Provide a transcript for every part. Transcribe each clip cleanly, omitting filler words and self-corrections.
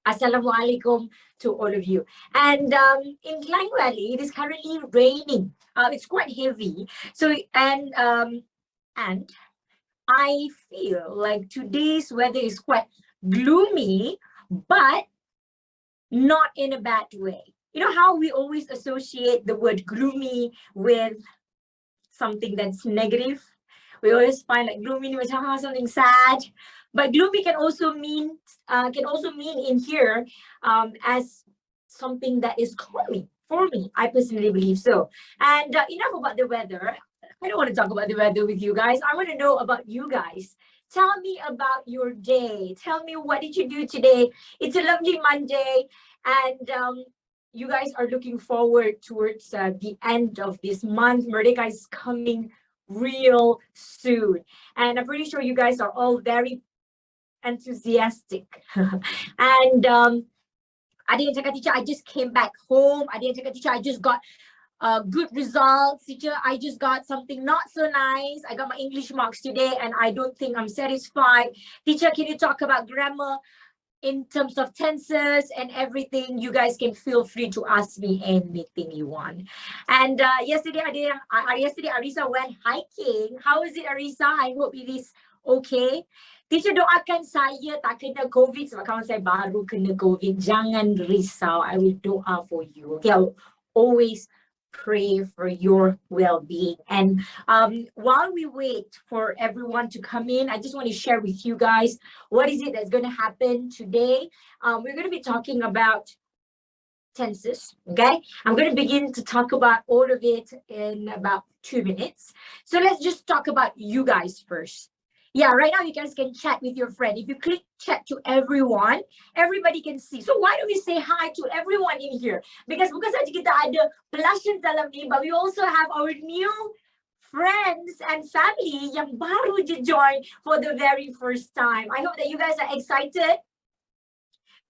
Assalamualaikum to all of you. And in Klang Valley, it is currently raining. It's quite heavy. And I feel like today's weather is quite gloomy, but not in a bad way. You know how we always associate the word gloomy with something that's negative? We always find like gloomy macam something sad, but gloomy can also mean in here as something that is calming. For me, I personally believe so. And enough about the weather. I don't want to talk about the weather with you guys. I want to know about you guys. Tell me about your day. Tell me, what did you do today? It's a lovely Monday, and you guys are looking forward towards the end of this month. Merdeka is coming real soon, and I'm pretty sure you guys are all very enthusiastic. And ada yang cakap, teacher, I just came back home. Ada yang cakap, teacher, I just got good results. Teacher, I just got something not so nice. I got my English marks today and I don't think I'm satisfied. Teacher, can you talk about grammar in terms of tenses and everything? You guys can feel free to ask me anything you want. And yesterday Arisa went hiking. How is it, Arisa? I hope it is okay. Teacher, doakan saya tak kena COVID sebab kawan saya baru kena COVID. Jangan risau. I will doa for you. Okay, I will always pray for your well-being. And while we wait for everyone to come in, I just want to share with you guys what is it that's going to happen today. We're going to be talking about tenses. Okay, I'm going to begin to talk about all of it in about 2 minutes. So let's just talk about you guys first. Yeah, right now you guys can chat with your friend. If you click chat to everyone, everybody can see. So why don't we say hi to everyone in here? Because bukan saja kita ada pelasyan dalam ni, but we also have our new friends and family yang baru je join for the very first time. I hope that you guys are excited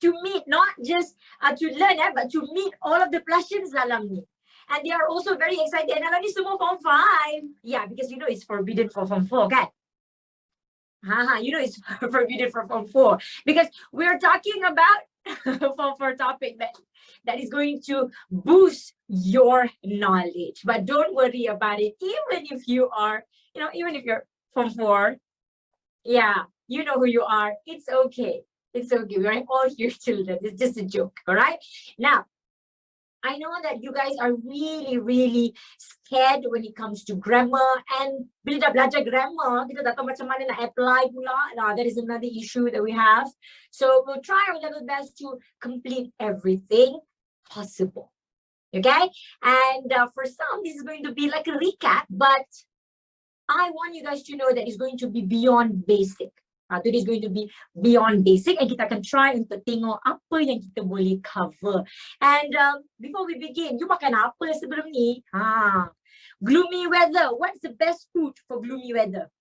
to meet, not just to learn, but to meet all of the pelasyans dalam ni. And they are also very excited. And alam ni semua form 5. Yeah, because you know it's forbidden for form 4, kan? You know it's forbidden for form 4 because we're talking about form 4 topic that is going to boost your knowledge. But don't worry about it. Even if you are, even if you're form 4, yeah, you know who you are. It's okay. It's okay. We're all here to learn. It's just a joke. All right. Now, I know that you guys are really, really scared when it comes to grammar. And bila dah belajar grammar, kita tak tahu macam mana nak apply pula. That is another issue that we have. So we'll try our level best to complete everything possible. Okay? And for some, this is going to be like a recap, but I want you guys to know that it's going to be beyond basic. Today is going to be beyond basic, and kita akan try untuk tengok apa yang kita boleh cover. And before we begin, you makan apa sebelum ni? Gloomy weather. What's the best food for gloomy weather?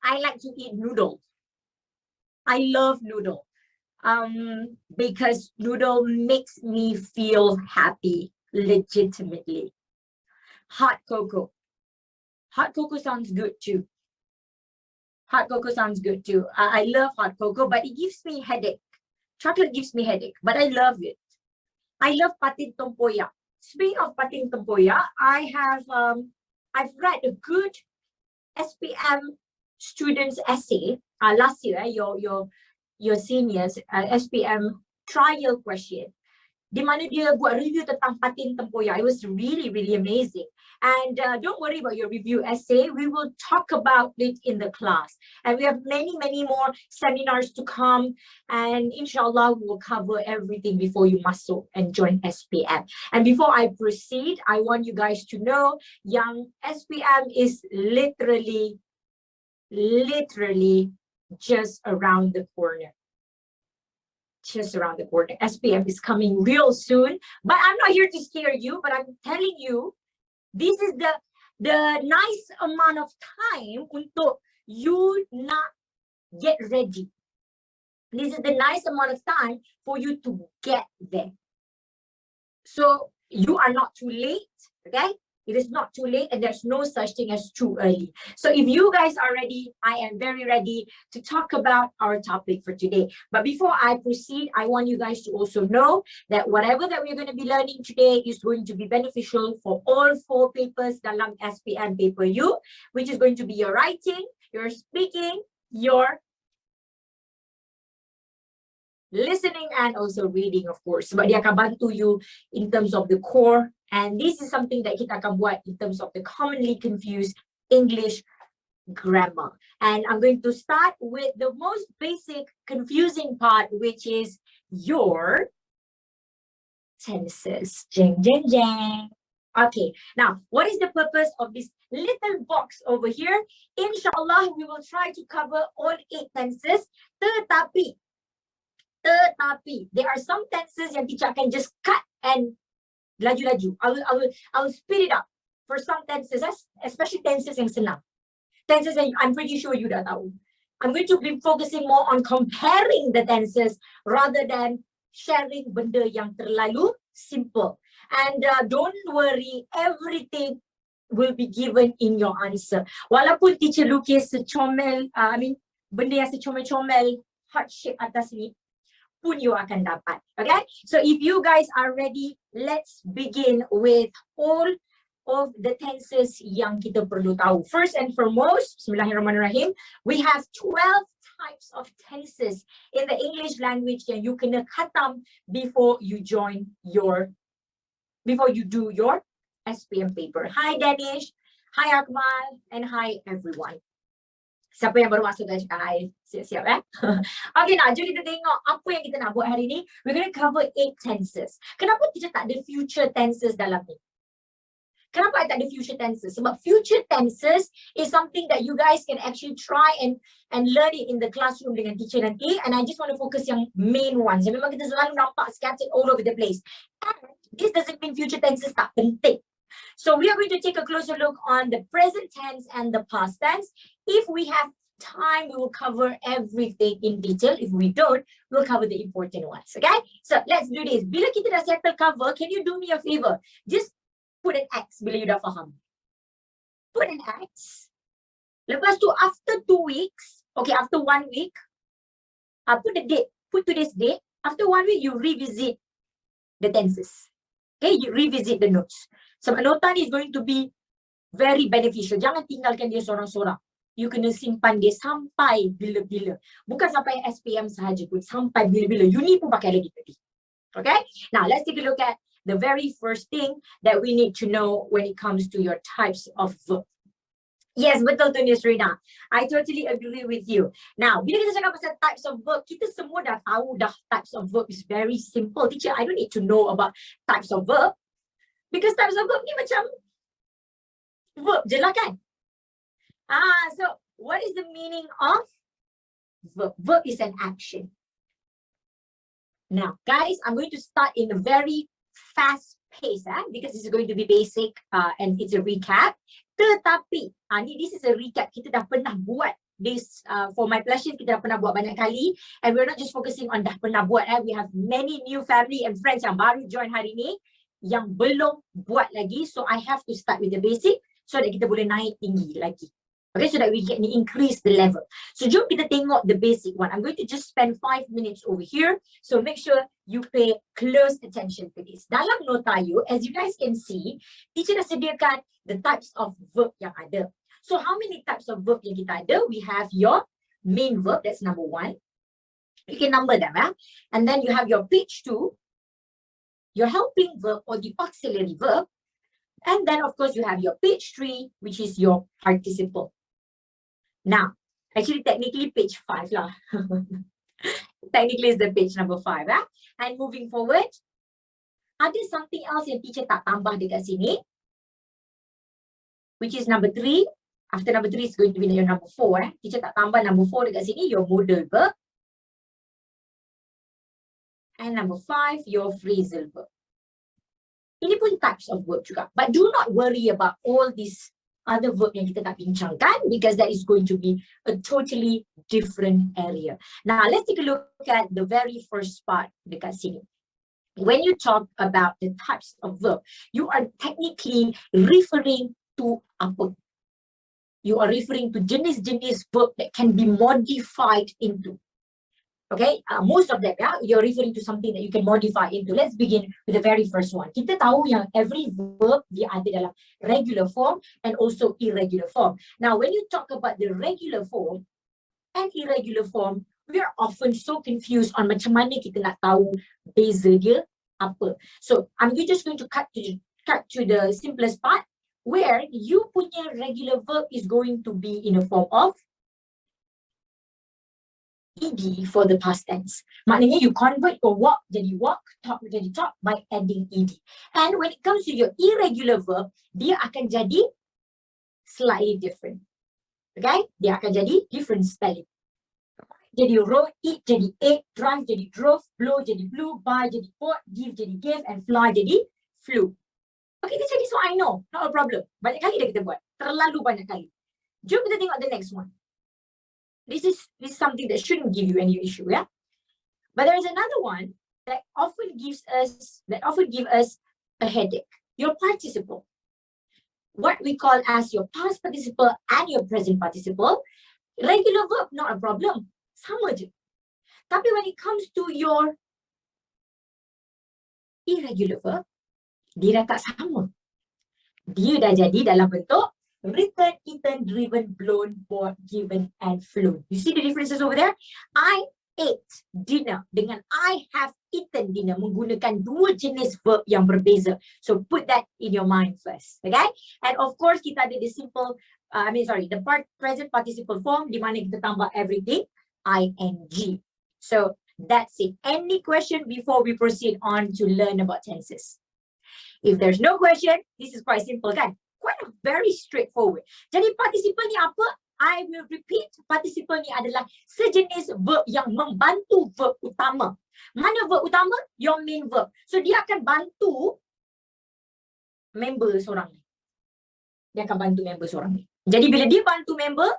I like to eat noodle. I love noodle. Because noodle makes me feel happy, legitimately. Hot cocoa. Hot cocoa sounds good too. Hot cocoa sounds good too. I love hot cocoa, but it gives me headache. Chocolate gives me headache, but I love it. I love patin tempoyak. Speaking of patin tempoyak, I've read a good SPM students essay last year. Your seniors SPM trial question. Di mana dia buat review tentang patin tempoyak. It was really, really amazing. And don't worry about your review essay. We will talk about it in the class. And we have many, many more seminars to come. And inshallah, we will cover everything before you masuk and join SPM. And before I proceed, I want you guys to know, young SPM is literally just around the corner. Just around the corner. SPM is coming real soon, but I'm not here to scare you, but I'm telling you, this is the nice amount of time untuk you not get ready. This is the nice amount of time for you to get there. So you are not too late, okay? It is not too late, and there's no such thing as too early. So if you guys are ready, I am very ready to talk about our topic for today. But before I proceed, I want you guys to also know that whatever that we're going to be learning today is going to be beneficial for all 4 papers dalam SPM paper U, which is going to be your writing, your speaking, your listening, and also reading, of course. Sebab dia akan bantu you in terms of the core. And this is something that kita akan buat in terms of the commonly confused English grammar. And I'm going to start with the most basic confusing part, which is your tenses. Jeng, jeng, jeng. Okay, now, what is the purpose of this little box over here? Inshallah, we will try to cover all 8 tenses. Tetapi, there are some tenses yang teacher akan just cut and laju-laju. I will speed it up for some tenses, especially tenses yang senang. Tenses yang I'm pretty sure you dah tahu. I'm going to be focusing more on comparing the tenses rather than sharing benda yang terlalu simple. And don't worry, everything will be given in your answer. Walaupun teacher lukis secomel, benda yang secomel-comel heart shape atas ni, pun you akan dapat. Okay, so if you guys are ready, let's begin with all of the tenses yang kita perlu tahu. First and foremost, Bismillahirrahmanirrahim, we have 12 types of tenses in the English language yang you kena khatam before you do your SPM paper. Hi Danish, hi Akmal, and hi everyone. Siapa yang baru masuk dah cakap hi. Siap-siap Okay, nah, jom kita tengok apa yang kita nak buat hari ni. We're going to cover 8 tenses. Kenapa teacher tak ada future tenses dalam ni? Kenapa I tak ada future tenses? Sebab future tenses is something that you guys can actually try and learn it in the classroom dengan teacher nanti. And I just want to focus yang main ones. Yang memang kita selalu nampak scattered all over the place. And this doesn't mean future tenses tak penting. So we are going to take a closer look on the present tense and the past tense. If we have time, we will cover everything in detail. If we don't, we'll cover the important ones. Okay? So let's do this. Bila kita dah settle cover, can you do me a favor? Just put an X bila you dah faham. Put an X. Lepas tu, after 2 weeks, okay, after 1 week, put the date. Put today's date. After 1 week, you revisit the tenses. Okay, you revisit the notes. Sebab nota ni is going to be very beneficial. Jangan tinggalkan dia sorang-sorang. You kena simpan dia sampai bila-bila. Bukan sampai SPM sahaja pun, sampai bila-bila. Uni pun pakai lagi tadi. Okay? Now, let's take a look at the very first thing that we need to know when it comes to your types of verb. Yes, betul tu Nisrina. I totally agree with you. Now, bila kita cakap pasal types of verb, kita semua dah tahu dah types of verb is very simple. Teacher, I don't need to know about types of verb. Because types of verb ni macam verb je lah kan? So what is the meaning of verb? Verb is an action. Now, guys, I'm going to start in a very fast pace because this is going to be basic and it's a recap. Tetapi, this is a recap. Kita dah pernah buat this for my pleasure. Kita dah pernah buat banyak kali. And we're not just focusing on dah pernah buat. We have many new family and friends yang baru join hari ni yang belum buat lagi. So I have to start with the basic so that kita boleh naik tinggi lagi. Okay, so that we can increase the level. So jom kita tengok the basic one. I'm going to just spend 5 minutes over here. So make sure you pay close attention to this. Dalam nota you, as you guys can see, teacher dah sediakan the types of verb yang ada. So how many types of verb yang kita ada? We have your main verb, that's number 1. You can number them. And then you have your page 2, your helping verb or the auxiliary verb. And then, of course, you have your page 3, which is your participle. Now, actually, technically, page 5 lah. Technically, it's the page number 5. And moving forward, ada something else yang teacher tak tambah dekat sini, which is number 3. After number 3 is going to be your number 4. Teacher tak tambah number 4 dekat sini, your modal verb. And number 5, your phrasal verb. Ini pun types of verb juga. But do not worry about all these other verb yang kita nak bincangkan because that is going to be a totally different area. Now, let's take a look at the very first part dekat sini. when you talk about the types of verb, you are technically referring to apa? You are referring to jenis-jenis verb that can be modified into. Okay, most of them, you're referring to something that you can modify into. Let's begin with the very first one. Kita tahu yang every verb dia ada dalam regular form and also irregular form. Now, when you talk about the regular form and irregular form, we are often so confused on macam mana kita nak tahu beza dia apa. So, I'm just going to cut to the simplest part, where you punya regular verb is going to be in a form of ed for the past tense. Maknanya you convert your walk jadi walk, talk jadi talk by adding ed. And when it comes to your irregular verb, dia akan jadi slightly different. Okay? Dia akan jadi different spelling. Jadi wrote, eat jadi ate, drive jadi drove, blow jadi blew, buy jadi bought, give jadi gave, and fly jadi flew. Okay, this is what I know. Not a problem. Banyak kali dah kita buat. Terlalu banyak kali. Jom kita tengok the next one. This is something that shouldn't give you any issue, yeah? But there is another one that often gives us a headache. Your participle. What we call as your past participle and your present participle. Regular verb, not a problem. Sama je. Tapi when it comes to your irregular verb, dia dah tak sama. Dia dah jadi dalam bentuk written, eaten, driven, blown, bought, given, and flown. You see the differences over there? I ate dinner dengan I have eaten dinner menggunakan dua jenis verb yang berbeza. So put that in your mind first. Okay? And of course, kita ada the simple, the present participle form di mana kita tambah everything, ing. So that's it. Any question before we proceed on to learn about tenses? If there's no question, this is quite simple, kan? Quite very straightforward. Jadi participle ni apa? I will repeat. Participle ni adalah sejenis verb yang membantu verb utama. Mana verb utama? Your main verb. So dia akan bantu member seorang ni. Dia akan bantu member seorang ni. Jadi bila dia bantu member,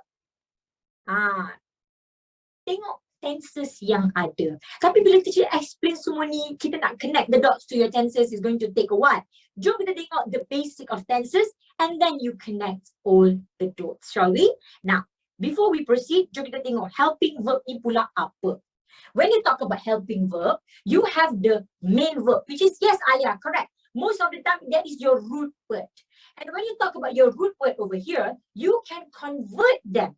tengok tenses yang ada. Tapi bila teacher explain semua ni, kita nak connect the dots to your tenses is going to take a while. Jom kita tengok the basic of tenses and then you connect all the dots, shall we? Now, before we proceed, jom kita tengok helping verb ni pula apa. When you talk about helping verb, you have the main verb, which is, yes, Alia, correct. Most of the time, that is your root word. And when you talk about your root word over here, you can convert them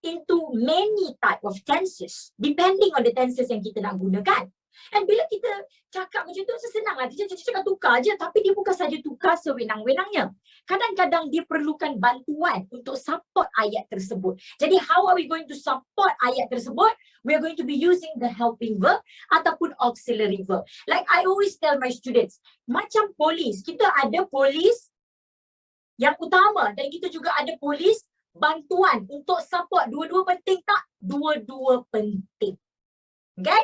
into many type of tenses depending on the tenses yang kita nak gunakan. And bila kita cakap macam tu, senang lah. Dia cakap tukar je, tapi dia bukan saja tukar sewenang-wenangnya. Kadang-kadang dia perlukan bantuan untuk support ayat tersebut. Jadi how are we going to support ayat tersebut? We are going to be using the helping verb ataupun auxiliary verb. Like I always tell my students, macam polis, kita ada polis yang utama dan kita juga ada polis bantuan untuk support. Dua-dua penting tak? Dua-dua penting. Okay?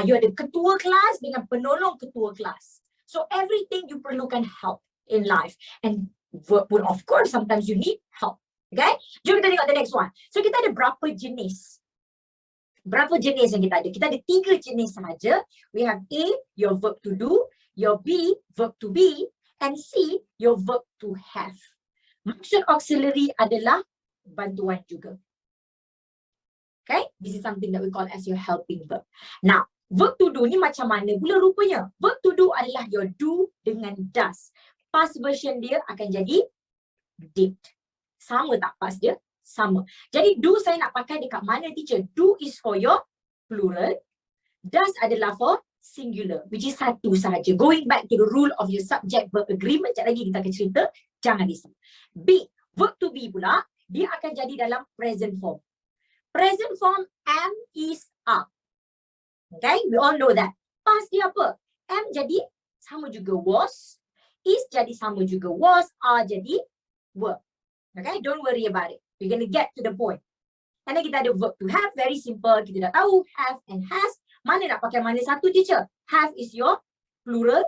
You ada ketua kelas dengan penolong ketua kelas. So everything you perlukan help in life. And of course, sometimes you need help. Okay? Jom kita tengok the next one. So kita ada berapa jenis? Berapa jenis yang kita ada? Kita ada 3 jenis sahaja. We have A, your verb to do. Your B, verb to be. And C, your verb to have. Maksud auxiliary adalah bantuan juga. Okay, this is something that we call as your helping verb. Now, verb to do ni macam mana pula rupanya? Verb to do adalah your do dengan does. Past version dia akan jadi did. Sama tak past dia? Sama. Jadi do saya nak pakai dekat mana, teacher? Do is for your plural. Does adalah for singular, which is satu sahaja. Going back to the rule of your subject verb agreement, sekejap lagi kita akan cerita. Jangan risau. B, verb to be pula, dia akan jadi dalam present form. Present form, am, is, are. Okay, we all know that. Past dia apa? Am jadi sama juga was. Is jadi sama juga was. Are jadi were. Okay, don't worry about it. We're going to get to the point. And then kita ada verb to have, very simple. Kita dah tahu have and has. Mana nak pakai mana satu, teacher? Have is your plural.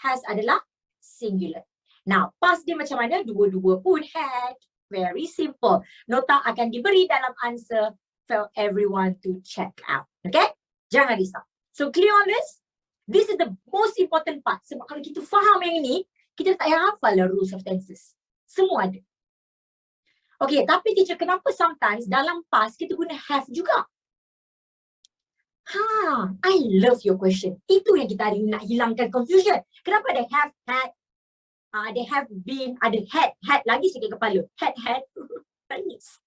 Has adalah singular. Now, past dia macam mana? Dua-dua pun had. Very simple. Nota akan diberi dalam answer for everyone to check out. Okay? Jangan risau. So clear on this? This is the most important part. Sebab kalau kita faham yang ini, kita tak payah hafal lah rules of tenses. Semua ada. Okay, tapi teacher, kenapa sometimes dalam past kita guna have juga? I love your question. Itu yang kita hari ni nak hilangkan confusion. Kenapa ada have, had, ada have been, ada had lagi sikit kepala. Had, nangis.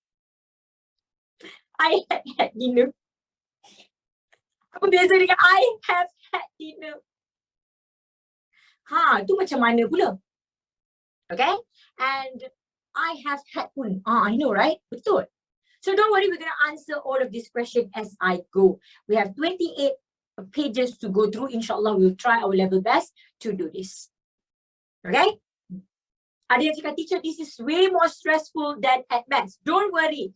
I had dinner. Apa beza dengan I have had dinner? Tu macam mana pula? Okay? And I have had pun. I know, right? Betul. So don't worry, we're going to answer all of this question as I go. We have 28 pages to go through. Inshallah, we'll try our level best to do this. Okay? Ada yang cakap, teacher, this is way more stressful than advanced. Don't worry.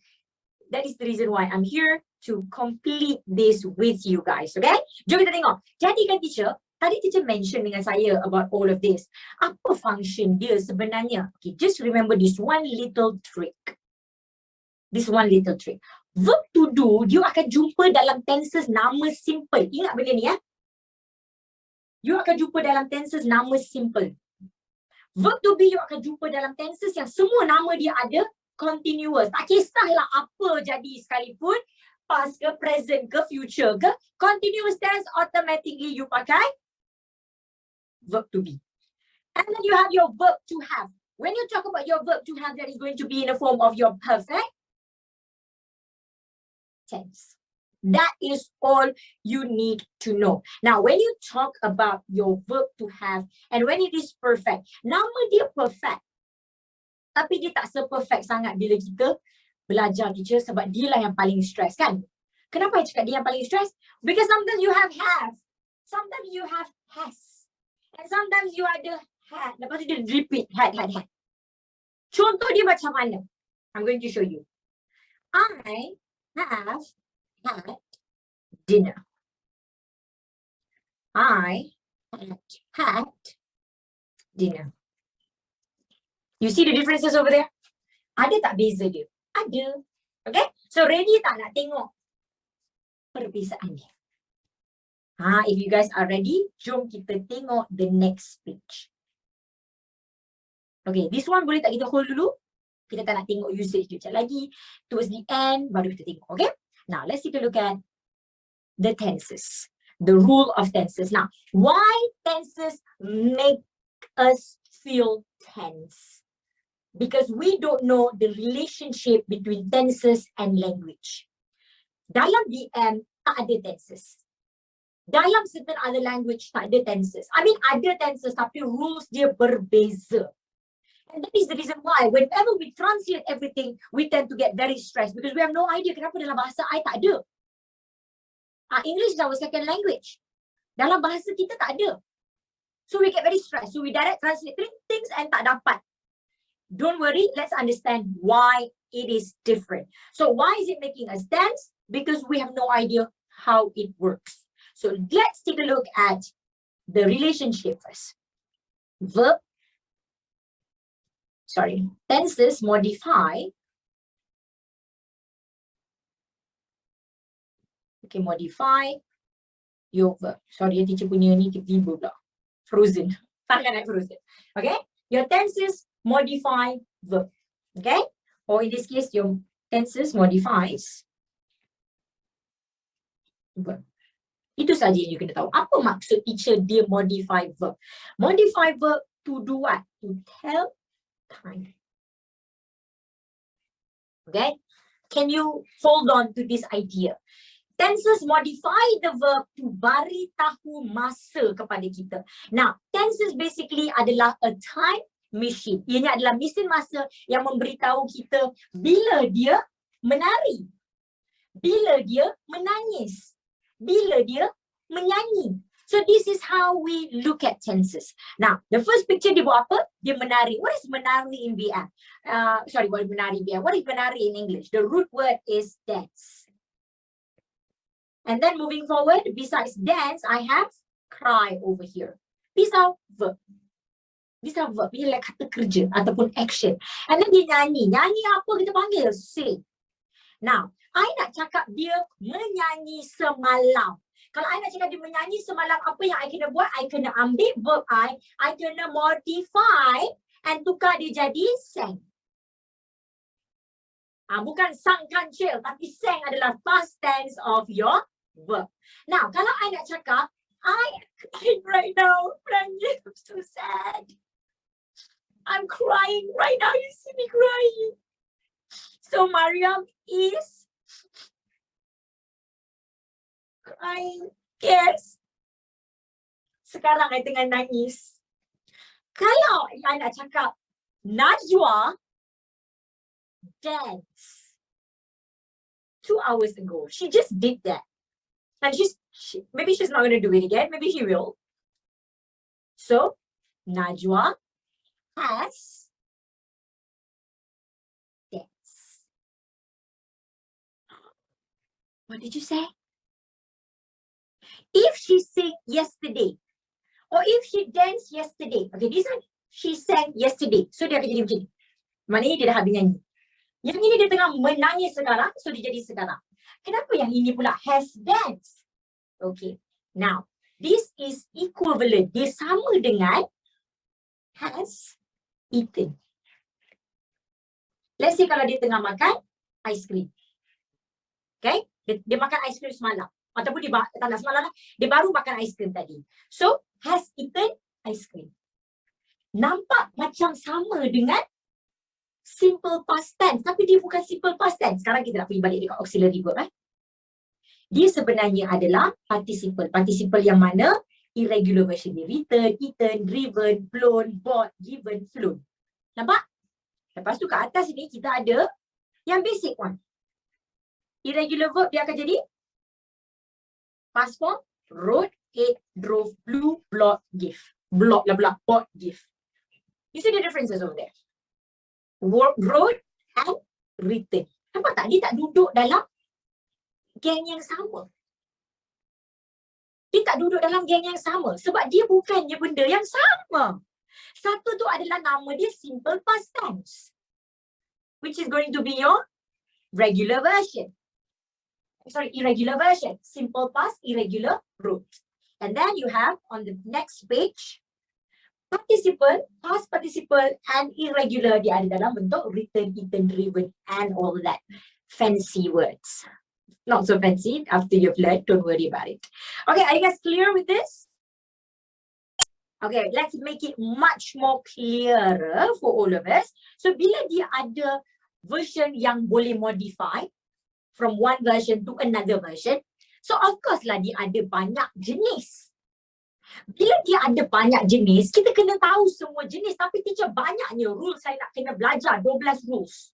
That is the reason why I'm here to complete this with you guys. Okay? Jom kita tengok. Jadi kan teacher, tadi teacher mention dengan saya about all of this. Apa function dia sebenarnya? Okay, just remember this one little trick. This one little trick. Verb to do, dia akan jumpa dalam tenses nama simple. Ingat benda ni ya. You akan jumpa dalam tenses nama simple. Verb to be, you akan jumpa dalam tenses yang semua nama dia ada continuous. Tak kisahlah apa jadi sekalipun, past ke, present ke, future ke, continuous tense automatically you pakai verb to be. And then you have your verb to have. When you talk about your verb to have, that is going to be in the form of your perfect tense. That is all you need to know. Now, when you talk about your verb to have and when it is perfect, nama dia perfect. Tapi dia tak se-perfect sangat bila kita belajar teacher sebab dia lah yang paling stress kan? Kenapa saya cakap dia yang paling stress? Because sometimes you have, sometimes you have has, and sometimes you ada had. Lepas tu dia repeat had. Contoh dia macam mana? I'm going to show you. I have had dinner. I had dinner. You see the differences over there? Ada tak beza dia? Ada. Okay? So ready tak nak tengok perbezaan dia? If you guys are ready, jom kita tengok the next page. Okay, this one boleh tak kita hold dulu? Kita tak nak tengok usage dia sekejap lagi. Towards the end, baru kita tengok. Okay? Now, let's take a look at the tenses. The rule of tenses. Now, why tenses make us feel tense? Because we don't know the relationship between tenses and language. Dalam DM, tak ada tenses. Dalam certain other language, tak ada tenses. I mean, ada tenses, tapi rules dia berbeza. And that is the reason why whenever we translate everything, we tend to get very stressed because we have no idea kenapa dalam bahasa I tak ada. English is our second language. Dalam bahasa kita tak ada. So we get very stressed. So we direct translate things and tak dapat. Don't worry, let's understand why it is different. So why is it making us tense? Because we have no idea how it works. So let's take a look at the relationship first. Tenses modify. Okay, modify your verb. Sorry, teacher punya ni tiba-tiba pula. Frozen. Tangan naik frozen. Okay, your tenses modify verb. Okay, or in this case, your tenses modifies verb. Itu saja yang you kena tahu. Apa maksud teacher dia modify verb? Modify verb to do what? To tell time. Okay, can you hold on to this idea? Tenses modify the verb to beritahu masa kepada kita. Now, tenses basically adalah a time machine. Ianya adalah mesin masa yang memberitahu kita bila dia menari, bila dia menangis, bila dia menyanyi. So this is how we look at tenses. Now, the first picture dia buat apa? Dia menari. What is menari in BM? What is menari in BM? What is menari in English? The root word is dance. And then moving forward, besides dance, I have cry over here. These are verb. These are verb. Ia adalah kata kerja ataupun action. And then dia nyanyi. Nyanyi apa kita panggil? Sing. Now, I nak cakap dia menyanyi semalam. Kalau I nak cakap dia menyanyi semalam, apa yang I kena buat? I kena ambil verb I kena modify and tukar dia jadi sang. Bukan sang kancil, tapi sang adalah past tense of your verb. Now, kalau I nak cakap, I am crying right now. I'm so sad. I'm crying right now. You see me crying. So Mariam is crying. Yes. Sekarang I tengah nangis. Kalau I nak cakap Najwa dance 2 hours ago. She just did that. And maybe she's not going to do it again. Maybe she will. So, Najwa has danced. What did you say? If she sang yesterday, or if she danced yesterday. Okay, this one, she sang yesterday. So, dia akan jadi macam ni. Maknanya dia dah habis nyanyi. Yang ini dia tengah menangis sekarang, so dia jadi sekarang. Kenapa yang ini pula has danced? Okay, now, this is equivalent. Dia sama dengan has eaten. Let's say kalau dia tengah makan ice cream. Okay, dia makan ice cream semalam. Ataupun dia tak nak semalam lah. Dia baru makan ice cream tadi. So, has eaten ice cream. Nampak macam sama dengan simple past tense. Tapi dia bukan simple past tense. Sekarang kita nak pergi balik dekat auxiliary verb. Dia sebenarnya adalah participle. Participle yang mana? Irregular version dia. Written, eaten, driven, blown, bought, given, flown. Nampak? Lepas tu kat atas ni kita ada yang basic one. Irregular verb dia akan jadi past form, wrote, ate, drove, flew, bought, give. Bought, bought, give. You see the differences over there? Wrote and written. Nampak tak? Dia tak duduk dalam geng yang sama. Dia tak duduk dalam geng yang sama. Sebab dia bukannya benda yang sama. Satu tu adalah nama dia simple past tense. Which is going to be your regular version. Sorry, irregular version. Simple past, irregular, root. And then you have on the next page, participle, past participle, and irregular. Dia ada dalam bentuk written, eaten, driven, and all that fancy words. Not so fancy. After you've learned, don't worry about it. Okay, are you guys clear with this? Okay, let's make it much more clearer for all of us. So, bila dia ada version yang boleh modify from one version to another version, so of course lah dia ada banyak jenis. Bila dia ada banyak jenis, kita kena tahu semua jenis. Tapi teacher, banyaknya rules saya nak kena belajar, 12 rules.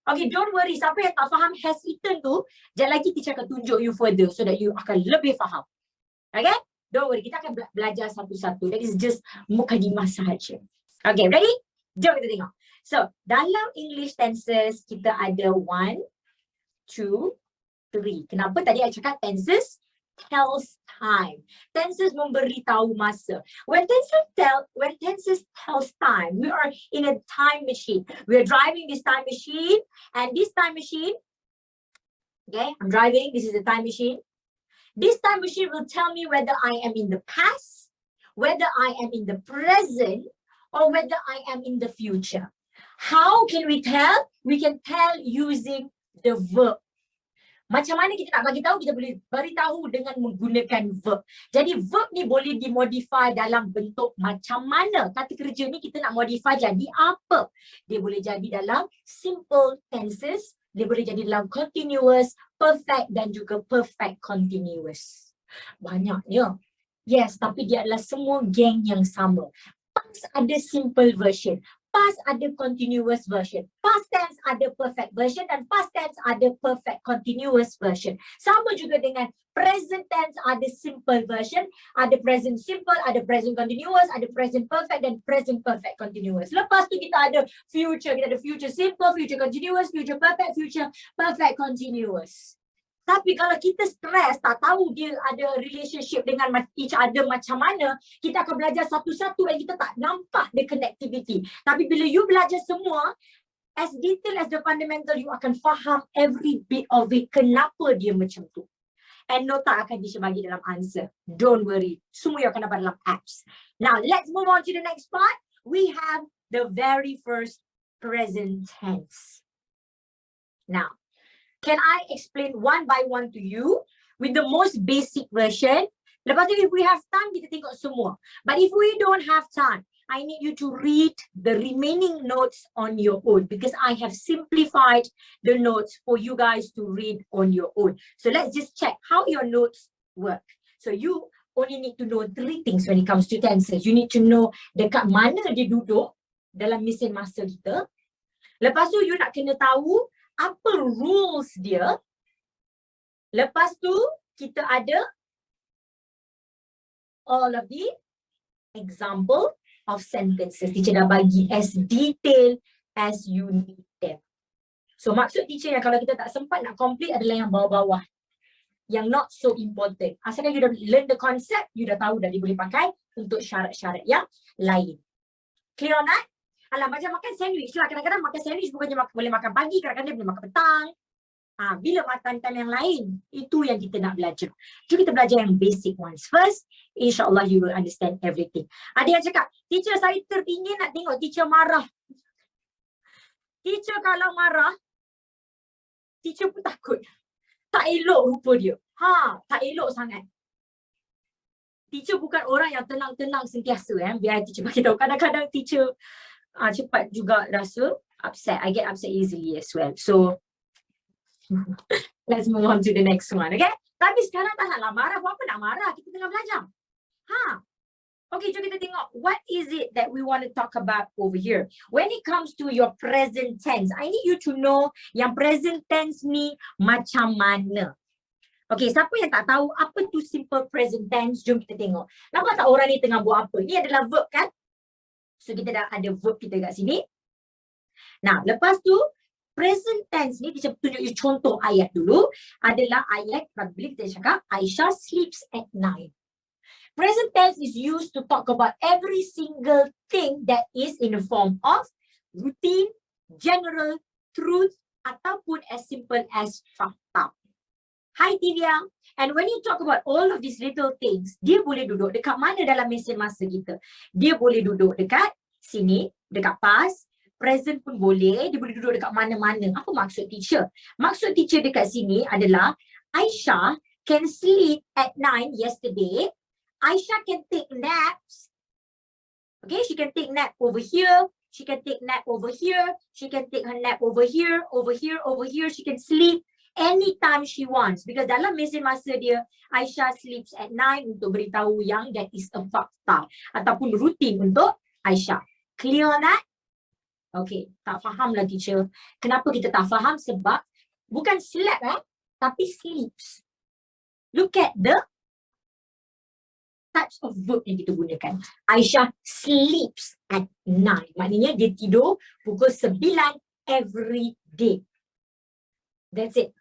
Okay, don't worry. Siapa yang tak faham has eaten tu, sekejap lagi teacher akan tunjuk you further so that you akan lebih faham. Okay? Don't worry, kita akan belajar satu-satu. That is just mukadimah sahaja. Okay, ready? Jom kita tengok. So, dalam English tenses, kita ada 1, 2, 3. Kenapa tadi saya cakap tenses? Tells time. Tenses memberitahu masa. When tenses tells time, we are in a time machine. We are driving this time machine, and this time machine, okay, I'm driving, this is a time machine. This time machine will tell me whether I am in the past, whether I am in the present, or whether I am in the future. How can we tell? We can tell using the verb. Macam mana kita nak bagi tahu? Kita boleh beritahu dengan menggunakan verb. Jadi verb ni boleh dimodify dalam bentuk macam mana. Kata kerja ni kita nak modify jadi apa? Dia boleh jadi dalam simple tenses, dia boleh jadi dalam continuous, perfect dan juga perfect continuous. Banyaknya. Yes, tapi dia adalah semua geng yang sama. Past ada simple version. Past ada continuous version. Past tense ada perfect version dan past tense ada perfect continuous version. Sama juga dengan present tense ada simple version, ada present simple, ada present continuous, ada present perfect dan present perfect continuous. Lepas tu kita ada future simple, future continuous, future perfect, future perfect continuous. Tapi kalau kita stres, tak tahu dia ada relationship dengan each other macam mana, kita akan belajar satu-satu dan kita tak nampak the connectivity. Tapi bila you belajar semua, as detail as the fundamental, you akan faham every bit of it, kenapa dia macam tu. and nota akan teacher bagi dalam answer. Don't worry. Semua yang akan dapat dalam apps. Now, let's move on to the next part. We have the very first present tense. Now, can I explain one by one to you with the most basic version? Lepas tu, if we have time, kita tengok semua. But if we don't have time, I need you to read the remaining notes on your own because I have simplified the notes for you guys to read on your own. So let's just check how your notes work. So you only need to know 3 things when it comes to tenses. You need to know dekat mana dia duduk dalam mesin masa kita. Lepas tu, you nak kena tahu apa rules dia. Lepas tu, kita ada all of the example of sentences. Teacher dah bagi as detailed as you need them. So, maksud teacher yang kalau kita tak sempat nak complete adalah yang bawah-bawah. Yang not so important. Asalkan you dah learn the concept, you dah tahu dah dia boleh pakai untuk syarat-syarat yang lain. Clear on that? Alah, macam makan sandwich lah. Kadang-kadang makan sandwich bukannya boleh makan pagi, kadang-kadang dia boleh makan petang. Bila makan time yang lain, itu yang kita nak belajar. Jom kita belajar yang basic ones first. InsyaAllah you will understand everything. Ada yang cakap, teacher saya teringin nak tengok teacher marah. Teacher kalau marah, teacher pun takut. Tak elok rupa dia. Tak elok sangat. Teacher bukan orang yang tenang-tenang sentiasa. Biar teacher bagi tahu. Kadang-kadang teacher cepat juga rasa upset. I get upset easily as well. So, let's move on to the next one, okay? Tapi sekarang tak naklah marah. Buat apa nak marah? Kita tengah belajar. Okay, jom kita tengok. What is it that we want to talk about over here? When it comes to your present tense, I need you to know yang present tense ni macam mana. Okay, siapa yang tak tahu apa tu simple present tense, jom kita tengok. Nampak tak orang ni tengah buat apa? Ni adalah verb kan? So, kita dah ada verb kita kat sini. Nah, lepas tu, present tense ni, kita tunjuk you contoh ayat dulu. Adalah ayat, bila kita cakap, Aisyah sleeps at night. Present tense is used to talk about every single thing that is in the form of routine, general, truth, ataupun as simple as fakta. Hi Tivia. And when you talk about all of these little things, dia boleh duduk dekat mana dalam mesin masa kita? Dia boleh duduk dekat sini, dekat past, present pun boleh, dia boleh duduk dekat mana-mana. Apa maksud teacher? Maksud teacher dekat sini adalah Aisyah can sleep at 9 yesterday. Aisyah can take naps. Okay, she can take nap over here. She can take nap over here. She can take her nap over here, over here, over here. She can sleep anytime she wants. Because dalam mesin masa dia, Aisyah sleeps at 9 untuk beritahu yang that is a fakta. Ataupun rutin untuk Aisyah. Clear on that? Okay, tak faham lah teacher. Kenapa kita tak faham? Sebab bukan slept tapi sleeps. Look at the types of verb yang kita gunakan. Aisyah sleeps at 9. Maknanya dia tidur pukul 9 every day. That's it.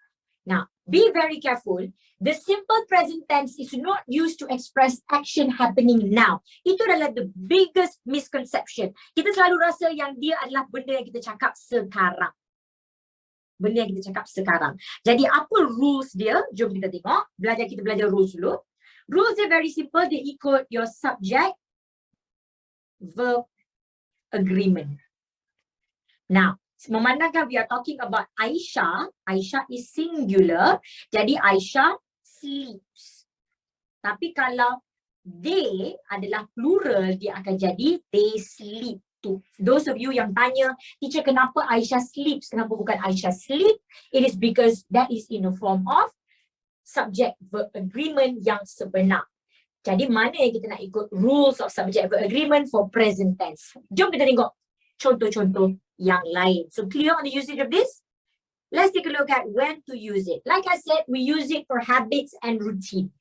Now, be very careful. The simple present tense is not used to express action happening now. Itu adalah the biggest misconception. Kita selalu rasa yang dia adalah benda yang kita cakap sekarang. Benda yang kita cakap sekarang. Jadi apa rules dia? Jom kita tengok. Kita belajar rules dulu. Rules are very simple. They ikut your subject, verb, agreement. Now, memandangkan we are talking about Aisyah. Aisyah is singular. Jadi Aisyah sleeps. Tapi kalau they adalah plural, dia akan jadi they sleep too. Those of you yang tanya, teacher kenapa Aisyah sleeps? Kenapa bukan Aisyah sleep? It is because that is in the form of subject verb agreement yang sebenar. Jadi mana yang kita nak ikut rules of subject verb agreement for present tense? Jom kita tengok contoh-contoh yang lain. So clear on the usage of this? Let's take a look at when to use it. Like I said, we use it for habits and routine.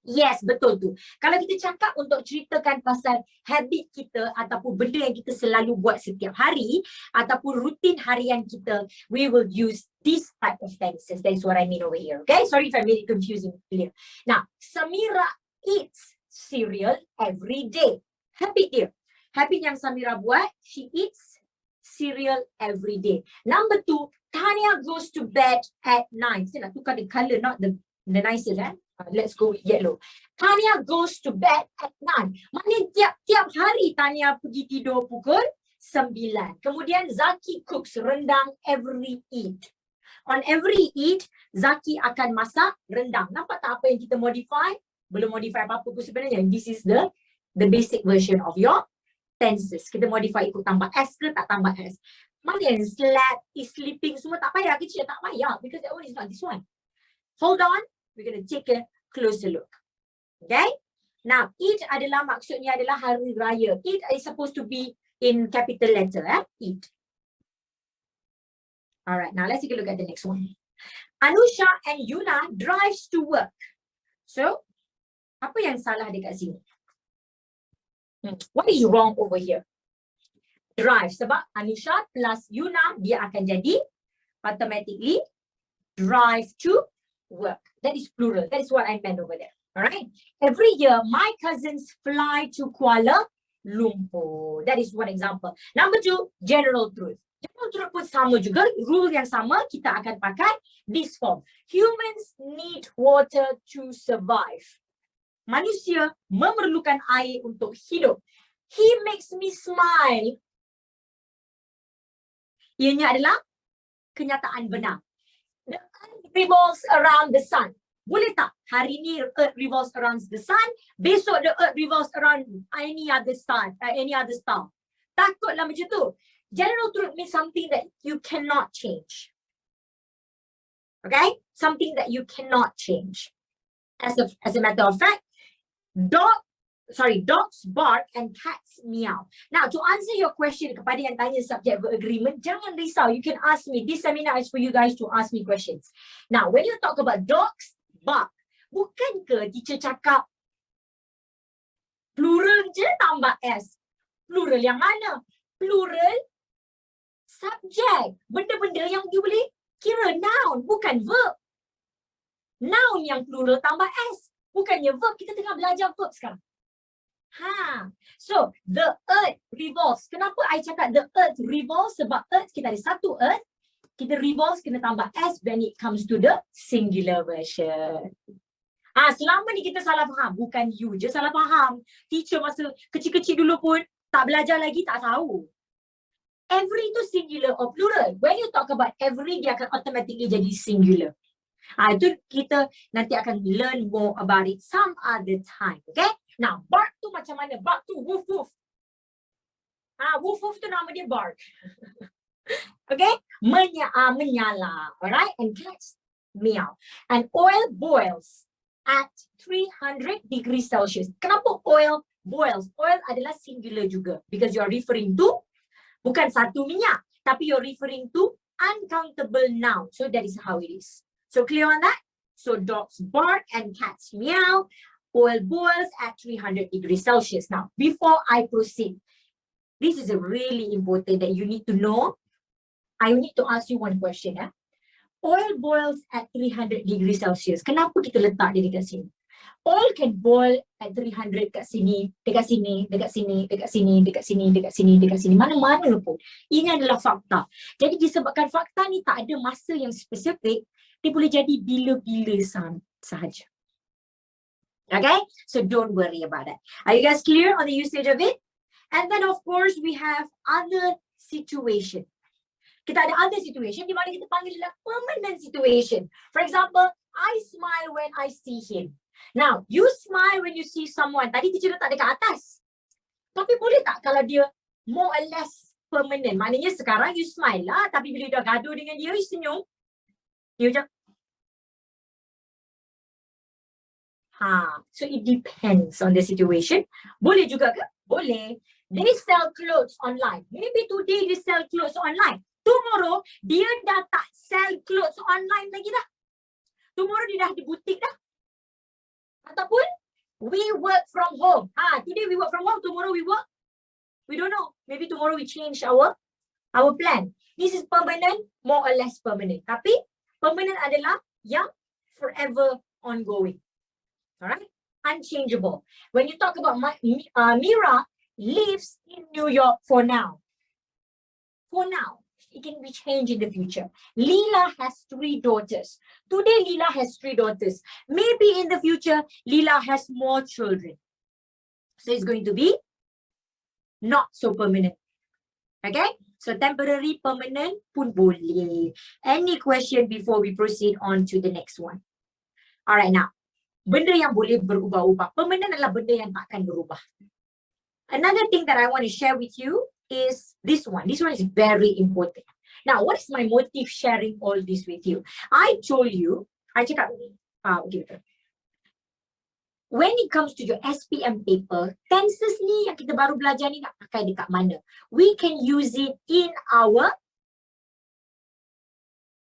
Yes, betul tu. Kalau kita cakap untuk ceritakan pasal habit kita ataupun benda yang kita selalu buat setiap hari ataupun rutin harian kita, we will use this type of tenses. That is what I mean over here. Okay, sorry if I made it confusing clear. Now, Samira eats cereal every day. Habit dia. Habit yang Samira buat, she eats cereal every day. Number 2, Tanya goes to bed at 9. Saya nak tukar the color, not the The nicest, eh? Let's go with yellow. Tanya goes to bed at 9. Maknanya tiap-tiap hari Tanya pergi tidur pukul 9. Kemudian Zaki cooks rendang every eat. On every eat, Zaki akan masak rendang. Nampak tak apa yang kita modify? Belum modify apa-apa pun sebenarnya. This is the basic version of your tenses. Kita modify ikut tambah S ke tak tambah S. Mana yang slept, is sleeping, semua tak payah. Kecil tak payah. Because that one is not this one. Hold on. We're going to take a closer look. Okay? Now, Eid adalah maksudnya adalah hari raya. Eid is supposed to be in capital letter. Eid. Alright, now let's take a look at the next one. Anusha and Yuna drives to work. So, apa yang salah dekat sini? What is wrong over here? Drive. Sebab Anusha plus Yuna, dia akan jadi automatically drive to work. That is plural. That is what I meant over there. All right. Every year, my cousins fly to Kuala Lumpur. That is one example. Number 2, general truth. General truth pun sama juga. Rule yang sama, kita akan pakai this form. Humans need water to survive. Manusia memerlukan air untuk hidup. He makes me smile. Ianya adalah kenyataan benar. The earth revolves around the sun. Boleh tak hari ni earth revolves around the sun, besok the earth revolves around any other star, Takutlah macam tu. General truth means something that you cannot change. Okay? Something that you cannot change. As a matter of fact, dogs bark and cats meow. Now, to answer your question kepada yang tanya subject verb agreement, jangan risau. You can ask me. This seminar is for you guys to ask me questions. Now, when you talk about dogs bark, bukan ke teacher cakap plural je tambah S? Plural yang mana? Plural subject. Benda-benda yang you boleh kira noun, bukan verb. Noun yang plural tambah S. Bukannya verb. Kita tengah belajar verb sekarang. So the earth revolves. Kenapa I cakap the earth revolves? Sebab earth kita ada satu earth. Kita revolves kena tambah S when it comes to the singular version. Selama ni kita salah faham. Bukan you je salah faham. Teacher masa kecil-kecil dulu pun tak belajar lagi, tak tahu. Every tu singular or plural. When you talk about every, dia akan automatically jadi singular. Itu kita nanti akan learn more about it some other time. Okay? Now, bark tu macam mana? Bark tu woof woof. Woof woof tu nama dia bark. Okay? Menyala. Alright? And cats meow. And oil boils at 300 degrees Celsius. Kenapa oil boils? Oil adalah singular juga. Because you're referring to bukan satu minyak. Tapi you're referring to uncountable noun. So that is how it is. So clear on that? So dogs bark and cats meow. Oil boils at 300 degrees Celsius. Now, before I proceed, this is a really important that you need to know. I need to ask you one question. Oil boils at 300 degrees Celsius. Kenapa kita letak dia dekat sini? Oil can boil at 300 dekat sini, dekat sini, dekat sini, dekat sini, dekat sini, dekat sini, dekat sini. Mana-mana pun. Ini adalah fakta. Jadi disebabkan fakta ni tak ada masa yang spesifik, dia boleh jadi bila-bila sahaja. Okay, so don't worry about that. Are you guys clear on the usage of it? And then of course we have other situation. Kita ada other situation di mana kita panggil adalah permanent situation. For example, I smile when I see him. Now, you smile when you see someone. Tadi teacher letak dekat atas. Tapi boleh tak kalau dia more or less permanent? Maknanya sekarang you smile lah, tapi bila dah gaduh dengan dia, you senyum. You macam so it depends on the situation. Boleh juga ke? Boleh. They sell clothes online. Maybe today they sell clothes online. Tomorrow, dia dah tak sell clothes online lagi dah. Tomorrow dia dah di butik dah. Ataupun, we work from home. Today we work from home, tomorrow we work. We don't know. Maybe tomorrow we change our plan. This is permanent, more or less permanent. Tapi, permanent adalah yang forever ongoing. Alright, unchangeable. When you talk about Mira lives in New York for now. For now, It can be changed in the future. Leela has 3 daughters. Today, Leela has 3 daughters. Maybe in the future, Leela has more children. So it's going to be not so permanent. Okay? So temporary, permanent pun boleh. Any question before we proceed on to the next one? Alright, now. Benda yang boleh berubah-ubah. Permanent adalah benda yang takkan berubah. Another thing that I want to share with you is this one. This one is very important. Now, what is my motive sharing all this with you? I told you, I cakap, okay, when it comes to your SPM paper, tenses ni yang kita baru belajar ni nak pakai dekat mana? We can use it in our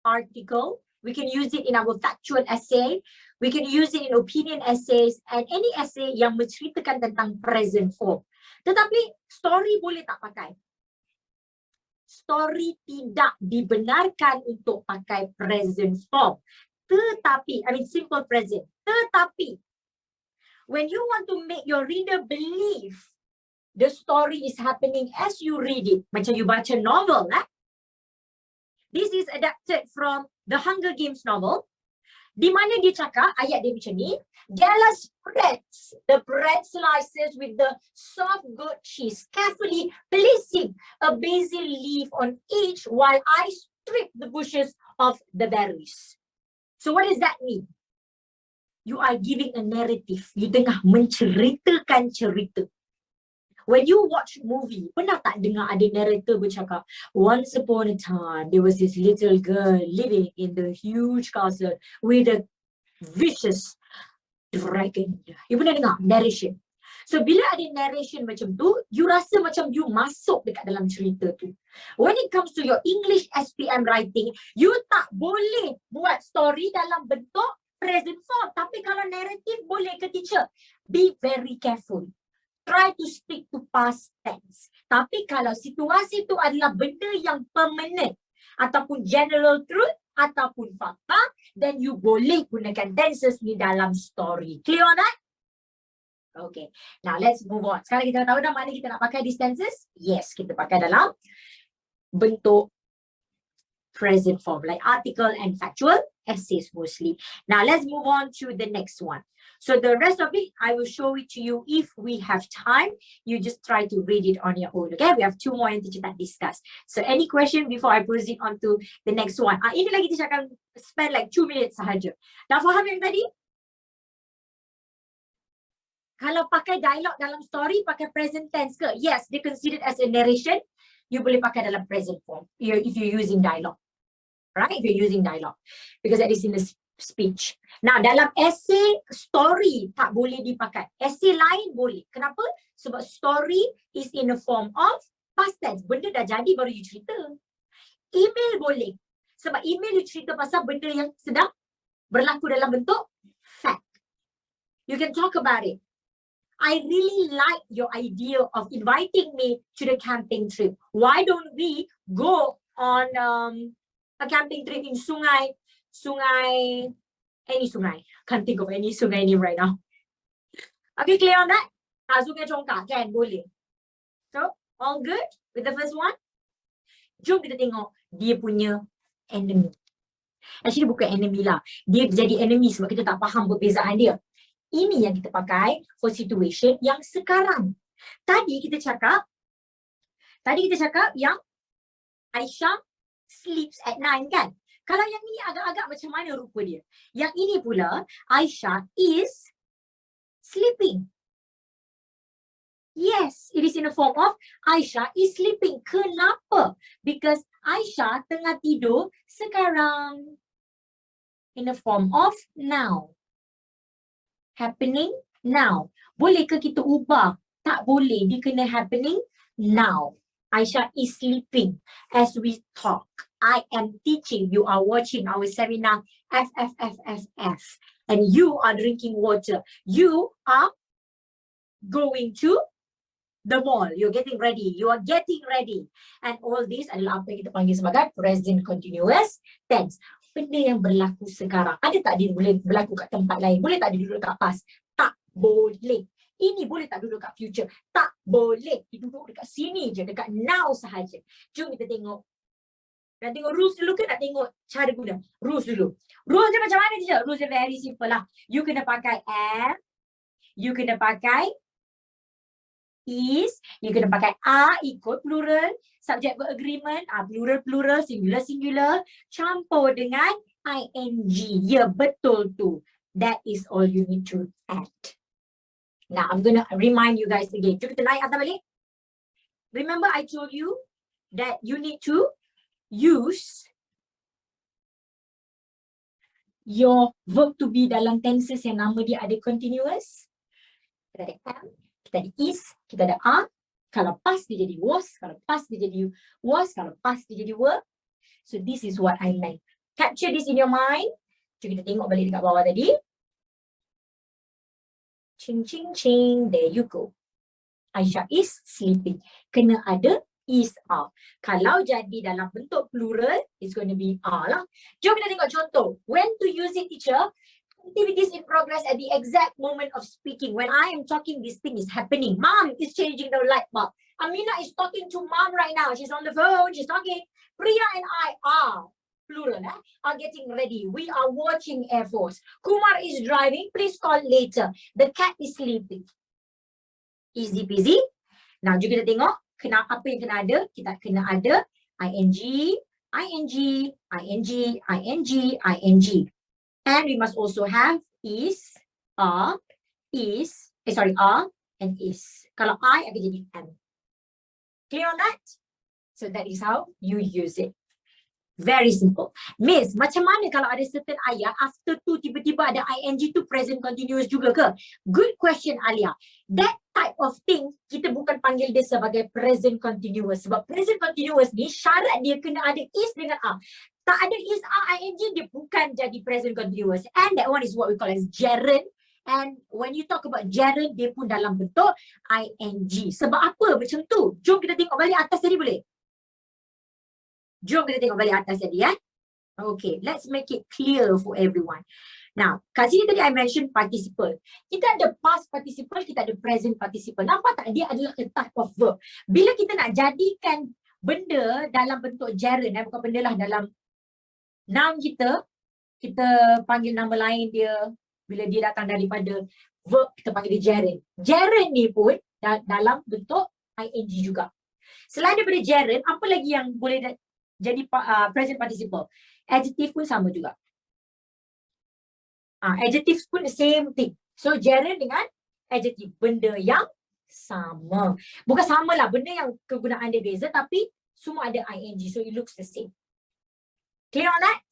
article. We can use it in our factual essay. We can use it in opinion essays and any essay yang menceritakan tentang present form. Tetapi story boleh tak pakai? Story tidak dibenarkan untuk pakai present form. Tetapi, I mean simple present. Tetapi, when you want to make your reader believe the story is happening as you read it, macam you baca novel, This is adapted from the Hunger Games novel. Di mana dia cakap, ayat dia macam ni, Gala spreads the bread slices with the soft goat cheese, carefully placing a basil leaf on each while I strip the bushes of the berries. So what does that mean? You are giving a narrative. You tengah menceritakan cerita. When you watch movie, pernah tak dengar ada narrator bercakap, once upon a time, there was this little girl living in the huge castle with a vicious dragon. You pernah dengar narration? So, bila ada narration macam tu, you rasa macam you masuk dekat dalam cerita tu. When it comes to your English SPM writing, you tak boleh buat story dalam bentuk present form. Tapi kalau narrative boleh ke teacher? Be very careful. Try to stick to past tense. Tapi kalau situasi itu adalah benda yang permanent ataupun general truth ataupun fakta, then you boleh gunakan tenses ni dalam story. Clear on that? Okay. Now let's move on. Sekarang kita tahu dah mana kita nak pakai these tenses? Yes, kita pakai dalam bentuk present form like article and factual essays mostly. Now let's move on to the next one. So the rest of it, I will show it to you if we have time. You just try to read it on your own, okay? We have 2 more yang teacher tak discuss. So any question before I proceed on to the next one? Ini lagi teacher akan spend like 2 minutes sahaja. Dah faham yang tadi? Kalau pakai dialog dalam story, pakai present tense ke? Yes, they considered as a narration. You boleh pakai dalam present form if you're using dialogue. Right? If you're using dialogue. Because that is in the speech. Nah, dalam essay, story tak boleh dipakai. Essay lain boleh. Kenapa? Sebab story is in the form of past tense. Benda dah jadi baru you cerita. Email boleh. Sebab email you cerita pasal benda yang sedang berlaku dalam bentuk fact. You can talk about it. I really like your idea of inviting me to the camping trip. Why don't we go on a camping trip in any sungai. Can't think of any sungai name right now. Okay, clear on that? Sungai Congkak, kan? Boleh. So, all good with the first one? Jom kita tengok dia punya enemy. Actually, bukan enemy lah. Dia jadi enemy sebab kita tak faham perbezaan dia. Ini yang kita pakai for situation yang sekarang. Tadi kita cakap yang Aisyah sleeps at 9, kan? Kalau yang ini agak-agak macam mana rupa dia? Yang ini pula, Aisyah is sleeping. Yes, it is in the form of Aisyah is sleeping. Kenapa? Because Aisyah tengah tidur sekarang. In the form of now. Happening now. Boleh ke kita ubah? Tak boleh. Dia kena happening now. Aisyah is sleeping as we talk. I am teaching. You are watching our seminar FFFFF. And you are drinking water. You are going to the mall. You're getting ready. You are getting ready. And all this adalah apa yang kita panggil sebagai present continuous tense. Benda yang berlaku sekarang. Ada tak dia boleh berlaku kat tempat lain? Boleh tak dia duduk kat past? Tak boleh. Ini boleh tak duduk kat future? Tak boleh. Dia duduk dekat sini je, dekat now sahaja. Jom kita tengok Nak tengok rules dulu ke nak tengok cara guna? Rules dulu. Rules dia macam mana je? Rules dia very simple lah. You kena pakai am, you kena pakai is, you kena pakai are, ikut plural, subject verb agreement, plural plural, singular singular, campur dengan ing. Ya, betul tu. That is all you need to add. Now, I'm gonna remind you guys again. Cuba kita naik atas balik. Remember I told you that you need to use your verb to be dalam tenses yang nama dia ada continuous. Kita ada am, kita ada is, kita ada are. Kalau past dia jadi was, kalau past dia jadi was, kalau past dia jadi were. So this is what I meant. Capture this in your mind. Cuba kita tengok balik dekat bawah tadi. Ching, ching, ching. There you go. Aisyah is sleeping. Kena ada is, are. Kalau jadi dalam bentuk plural, it's going to be are lah. Jom kita tengok contoh. When to use it, teacher? Activities in progress at the exact moment of speaking. When I am talking, this thing is happening. Mom is changing the light bulb. Amina is talking to mom right now. She's on the phone. She's talking. Priya and I are, plural, are getting ready. We are watching Air Force. Kumar is driving. Please call later. The cat is sleeping. Easy peasy. Now, juga kita tengok apa yang kena ada. Kita kena ada ing, ing, ing, ing. And we must also have is, are, and is. Kalau I akan jadi am. Clear on that? So that is how you use it. Very simple. Miss, macam mana kalau ada certain ayat, after tu tiba-tiba ada ing tu present continuous juga ke? Good question, Alia. That type of thing, kita bukan panggil dia sebagai present continuous. Sebab present continuous ni, syarat dia kena ada is dengan are. Tak ada is, are, ing, dia bukan jadi present continuous. And that one is what we call as gerund. And when you talk about gerund, dia pun dalam bentuk ing. Sebab apa macam tu? Jom kita tengok balik atas tadi boleh? Jom kita tengok balik atas tadi ya. Okay, let's make it clear for everyone. Now, kat sini tadi I mention participle. Kita ada past participle, kita ada present participle. Nampak tak? Dia adalah a type of verb. Bila kita nak jadikan benda dalam bentuk gerund, bukan benda lah, dalam noun kita panggil nama lain dia. Bila dia datang daripada verb, kita panggil dia gerund. Gerund ni pun dalam bentuk ing juga. Selain daripada gerund, apa lagi yang boleh jadi present participle? Adjective pun sama juga. Adjectives pun the same thing. So gerund dengan adjective, benda yang sama. Bukan sama lah, benda yang kegunaan dia beza, tapi semua ada ing, so it looks the same. Clear on that?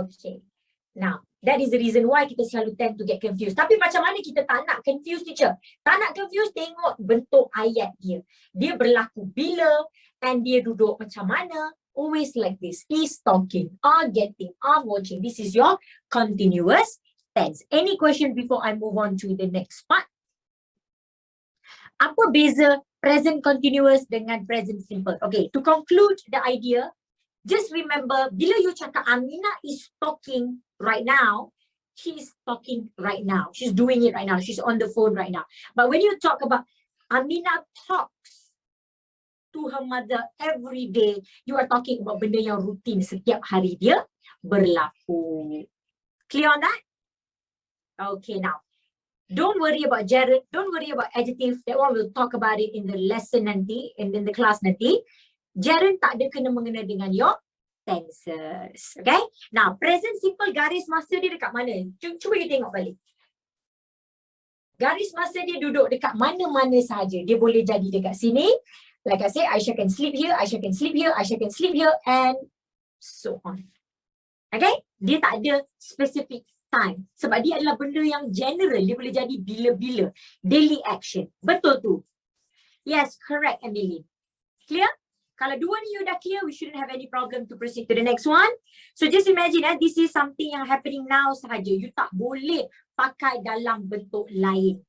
Okay. Now, that is the reason why kita selalu tend to get confused. Tapi macam mana kita tak nak confuse, teacher? Tak nak confuse, tengok bentuk ayat dia. Dia berlaku bila and dia duduk macam mana. Always like this. Is talking, are getting, are watching. This is your continuous tense. Any question before I move on to the next part? Apa beza present continuous dengan present simple? Okay, to conclude the idea, just remember, bila you cakap Amina is talking right now, she is talking right now. She's doing it right now. She's on the phone right now. But when you talk about Amina talks to her mother every day, you are talking about benda yang rutin setiap hari dia berlaku. Clear on that? Okay, now, don't worry about gerund, don't worry about adjective. That one we'll talk about it in the lesson nanti, in the class nanti. Gerund tak ada kena mengena dengan your tenses. Okay? Now, present simple garis masa dia dekat mana? Cuba you tengok balik. Garis masa dia duduk dekat mana-mana sahaja. Dia boleh jadi dekat sini. Like I say, Aisyah can sleep here, Aisyah can sleep here, Aisyah can sleep here, and so on. Okay? Dia tak ada specific time. Sebab dia adalah benda yang general. Dia boleh jadi bila-bila. Daily action. Betul tu? Yes, correct, Emily. Clear? Kalau dua ni you dah clear, we shouldn't have any problem to proceed to the next one. So just imagine, this is something yang happening now sahaja. You tak boleh pakai dalam bentuk lain.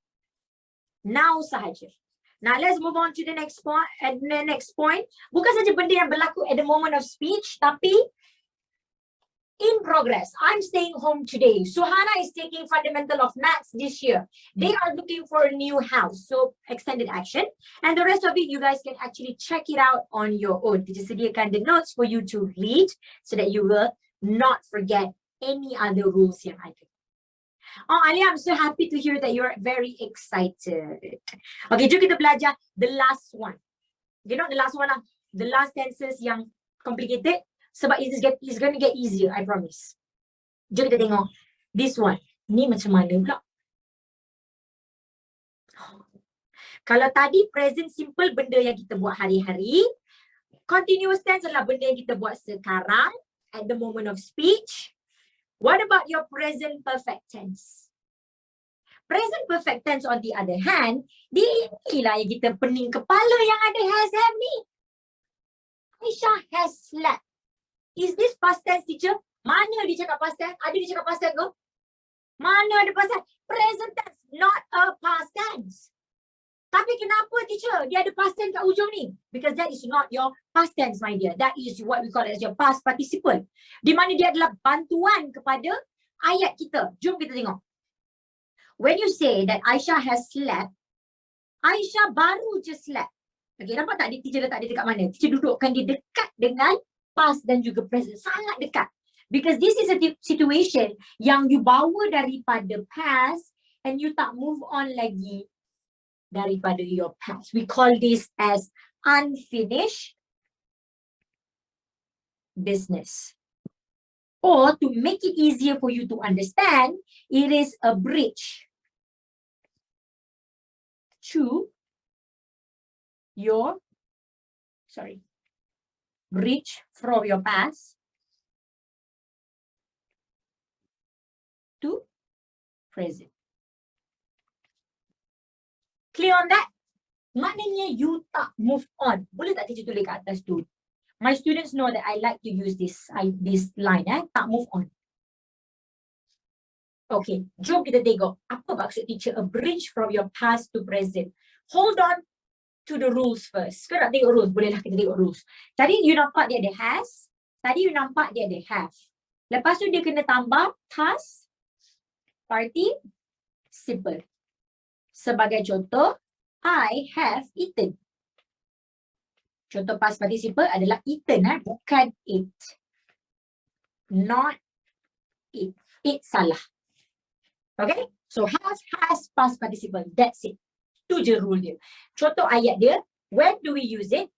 Now sahaja. Now let's move on to the next point. Bukan saja benda yang berlaku at the moment of speech, tapi In progress. I'm staying home today. Suhana is taking fundamental of maths this year. They are looking for a new house. So extended action. And the rest of it, you guys can actually check it out on your own. Teacher sediakan the notes for you to read so that you will not forget any other rules yang ada. Oh, Ali, I'm so happy to hear that you're very excited. Okay, jom kita belajar the last one. You know, the last one lah. The last tenses yang complicated. Sebab it's going to get easier, I promise. Jom kita tengok. This one. Ni macam mana pula? Kalau tadi present simple benda yang kita buat hari-hari. Continuous tense adalah benda yang kita buat sekarang. At the moment of speech. What about your present perfect tense? Present perfect tense on the other hand, inilah yang kita pening kepala yang ada has have ni. Aisyah has slept. Is this past tense, teacher? Mana dia cakap past tense? Ada dia cakap past tense ke? Mana ada past tense? Present tense, not a past tense. Tapi kenapa, teacher? Dia ada past tense kat ujung ni. Because that is not your past tense, my dear. That is what we call as your past participle. Di mana dia adalah bantuan kepada ayat kita. Jom kita tengok. When you say that Aisyah has slept, Aisyah baru je slept. Okay, nampak tak teacher letak dia dekat mana? Teacher dudukkan dia dekat dengan past dan juga present. Sangat dekat. Because this is a situation yang you bawa daripada past and you tak move on lagi daripada your past. We call this as unfinished business. Or to make it easier for you to understand, it is a bridge to your, bridge from your past to present. Clear on that? Maknanya you tak move on. Boleh tak teacher tulis kat atas tu? My students know that I like to use this line, tak move on. Okay, jom kita tengok. Apa maksud teacher? A bridge from your past to present. Hold on to the rules first. Kau nak tengok rules? Bolehlah kita tengok rules. Tadi you nampak dia ada has. Tadi you nampak dia ada have. Lepas tu dia kena tambah past participle. Sebagai contoh, I have eaten. Contoh past participle adalah eaten, bukan ate. Not eat. Eat salah. Okay? So have, has, past participle. That's it. Itu je rule dia. Contoh ayat dia, when do we use it?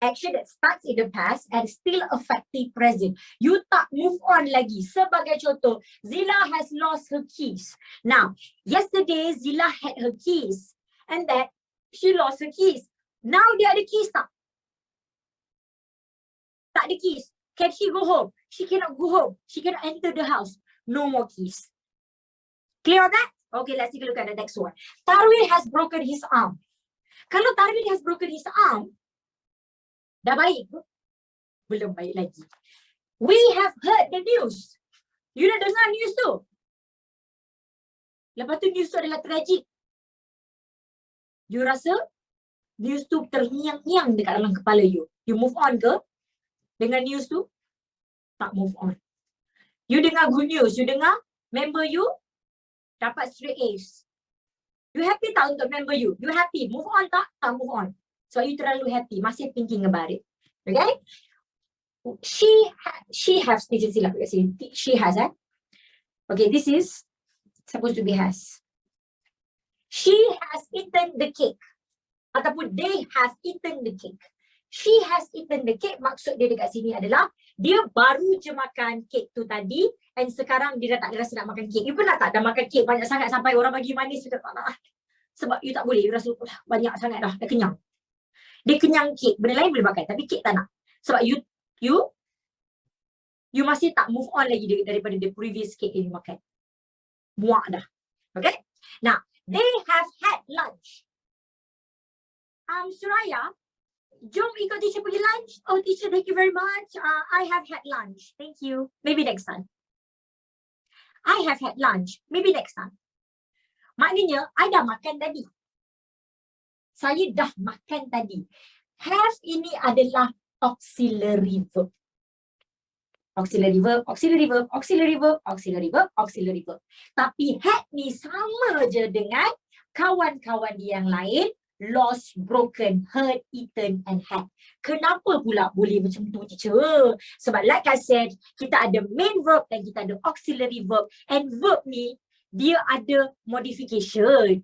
Action that starts in the past and still affecting present. You tak move on lagi. Sebagai contoh, Zila has lost her keys. Now, yesterday Zila had her keys and that she lost her keys. Now dia ada keys tak? Tak ada keys. Can she go home? She cannot go home. She cannot enter the house. No more keys. Clear on that? Okay, let's take a look at the next one. Tarwil has broken his arm. Kalau Tarwil has broken his arm, dah baik ke? Belum baik lagi. We have heard the news. You dah dengar news tu? Lepas tu news tu adalah tragik. You rasa news tu terngiang-ngiang dekat dalam kepala you. You move on ke? Dengan news tu? Tak move on. You dengar good news. You dengar member you dapat straight A's. You happy tak untuk member you? You happy? Move on tak? Tak move on. So you terlalu happy, masih thinking about it. Okay? She has, she has, okay, this is supposed to be has. She has eaten the cake. Ataupun they have eaten the cake. She has eaten the cake, maksud dia dekat sini adalah dia baru je makan kek tu tadi and sekarang dia dah tak rasa nak makan kek. You pernah tak dah makan kek banyak sangat sampai orang bagi manis, you tak nak. Sebab you tak boleh, you rasa banyak sangat dah kenyang. Dia kenyang kek, benda lain boleh makan tapi kek tak nak. Sebab you masih tak move on lagi daripada the previous cake yang you makan. Muak dah. Okay? Now, they have had lunch. Suraya, jom ikut teacher pergi lunch. Oh, teacher, thank you very much. I have had lunch. Thank you. Maybe next time. I have had lunch. Maybe next time. Maknanya, I dah makan tadi. Saya dah makan tadi. Have ini adalah auxiliary verb. Auxiliary verb, auxiliary verb, auxiliary verb, auxiliary verb, auxiliary verb. Tapi had ni sama je dengan kawan-kawan dia yang lain. Lost, broken, hurt, eaten, and had. Kenapa pula boleh macam tu, teacher? Sebab like I said, kita ada main verb dan kita ada auxiliary verb. And verb ni, dia ada modification.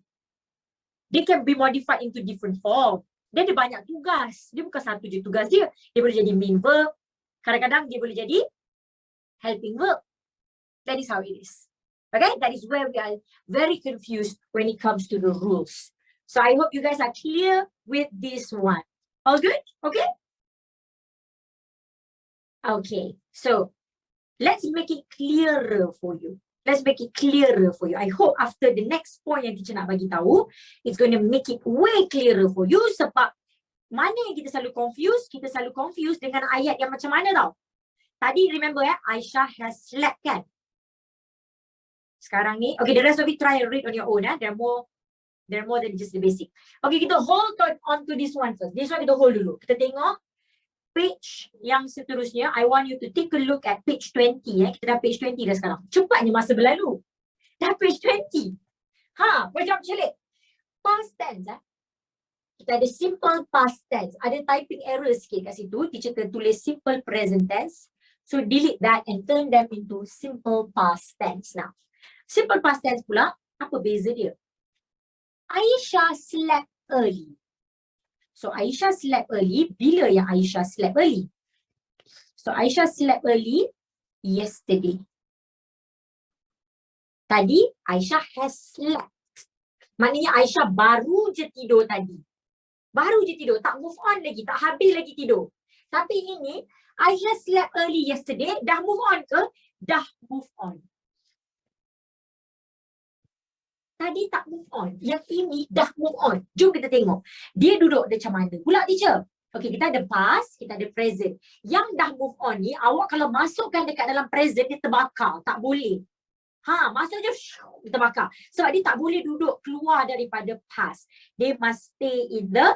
They can be modified into different form. Dia ada banyak tugas. Dia bukan satu je tugas dia. Dia boleh jadi main verb. Kadang-kadang dia boleh jadi helping verb. That is how it is. Okay, that is where we are very confused when it comes to the rules. So I hope you guys are clear with this one. All good? Okay? Okay, so let's make it clearer for you. Let's make it clearer for you. I hope after the next point yang teacher nak bagi tahu, it's going to make it way clearer for you. Sebab mana yang kita selalu confuse? Kita selalu confuse dengan ayat yang macam mana tau? Tadi remember Aisyah has slept kan? Sekarang ni, okay, the rest of it try and read on your own. They're more than just the basic. Okay, kita hold on to this one first. This one kita hold dulu. Kita tengok page yang seterusnya. I want you to take a look at page 20. Kita dah page 20 dah sekarang. Cepatnya masa berlalu. Dah page 20. Macam celik. Past tense. Kita ada simple past tense. Ada typing error sikit kat situ. Teacher tertulis simple present tense. So delete that and turn them into simple past tense now. Simple past tense pula, apa beza dia? Aisyah slept early. So Aisyah slept early. Bila yang Aisyah slept early? So Aisyah slept early yesterday. Tadi Aisyah has slept. Maknanya Aisyah baru je tidur tadi. Baru je tidur. Tak move on lagi. Tak habis lagi tidur. Tapi ini Aisyah slept early yesterday. Dah move on ke? Dah move on. Tadi tak move on. Yang ini dah move on. Jom kita tengok. Dia duduk macam mana pula, teacher? Okay, kita ada past, kita ada present. Yang dah move on ni, awak kalau masukkan dekat dalam present, dia terbakar. Tak boleh. Masuk je, dia terbakar. Sebab dia tak boleh duduk keluar daripada past. They must stay in the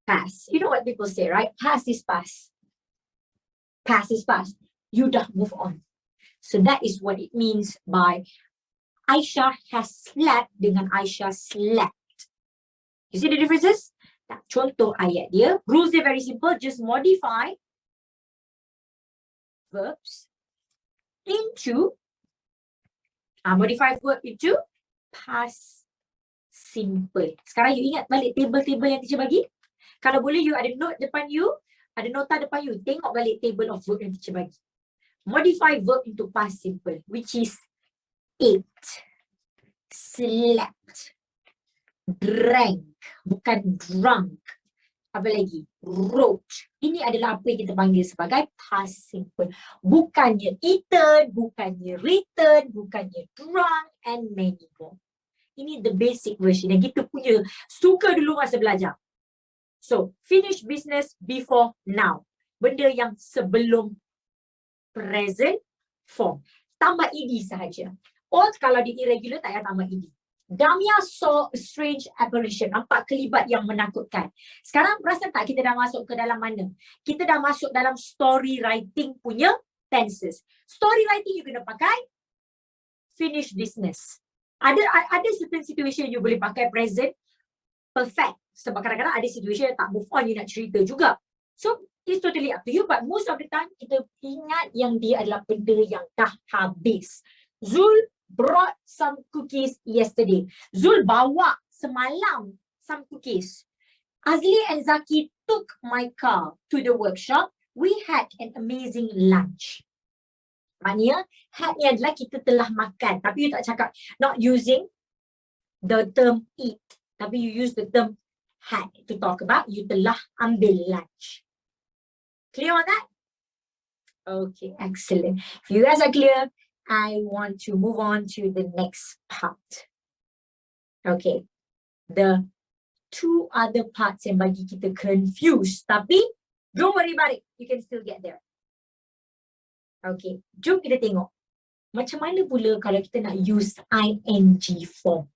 past. You know what people say, right? Past is past. Past is past. You dah move on. So that is what it means by Aisyah has slept dengan Aisyah slept. You see the differences? Nah, contoh ayat dia. Rules dia very simple. Just modify verbs into past simple. Sekarang you ingat balik table-table yang teacher bagi? Kalau boleh you ada note depan you, ada nota depan you, tengok balik table of verb yang teacher bagi. Modify verb into past simple, which is ate, slept, drank, bukan drunk. Apa lagi? Wrote. Ini adalah apa yang kita panggil sebagai past simple. Bukannya eaten, bukannya written, bukannya drunk, and many more. Ini the basic version yang kita punya suka dulu masa belajar. So, finish business before now. Benda yang sebelum present form. Tambah ed sahaja. Or kalau di irregular tak payah tambah ed. Damia saw a strange apparition. Nampak kelibat yang menakutkan. Sekarang perasan tak kita dah masuk ke dalam mana? Kita dah masuk dalam story writing punya tenses. Story writing you kena pakai finish business. Ada certain situation you boleh pakai present perfect. Sebab kadang-kadang ada situation yang tak move on, you nak cerita juga. So, it's totally up to you. But most of the time, kita ingat yang dia adalah benda yang dah habis. Zul brought some cookies yesterday. Zul bawa semalam some cookies. Azli and Zaki took my car to the workshop. We had an amazing lunch. Maknanya, had ni adalah kita telah makan. Tapi you tak cakap, not using the term eat. Tapi you use the term had to talk about you telah ambil lunch. Clear on that? Okay, excellent. If you guys are clear, I want to move on to the next part. Okay, the two other parts yang bagi kita confused, tapi don't worry about it, you can still get there. Okay, jom kita tengok macam mana pula kalau kita nak use ing form.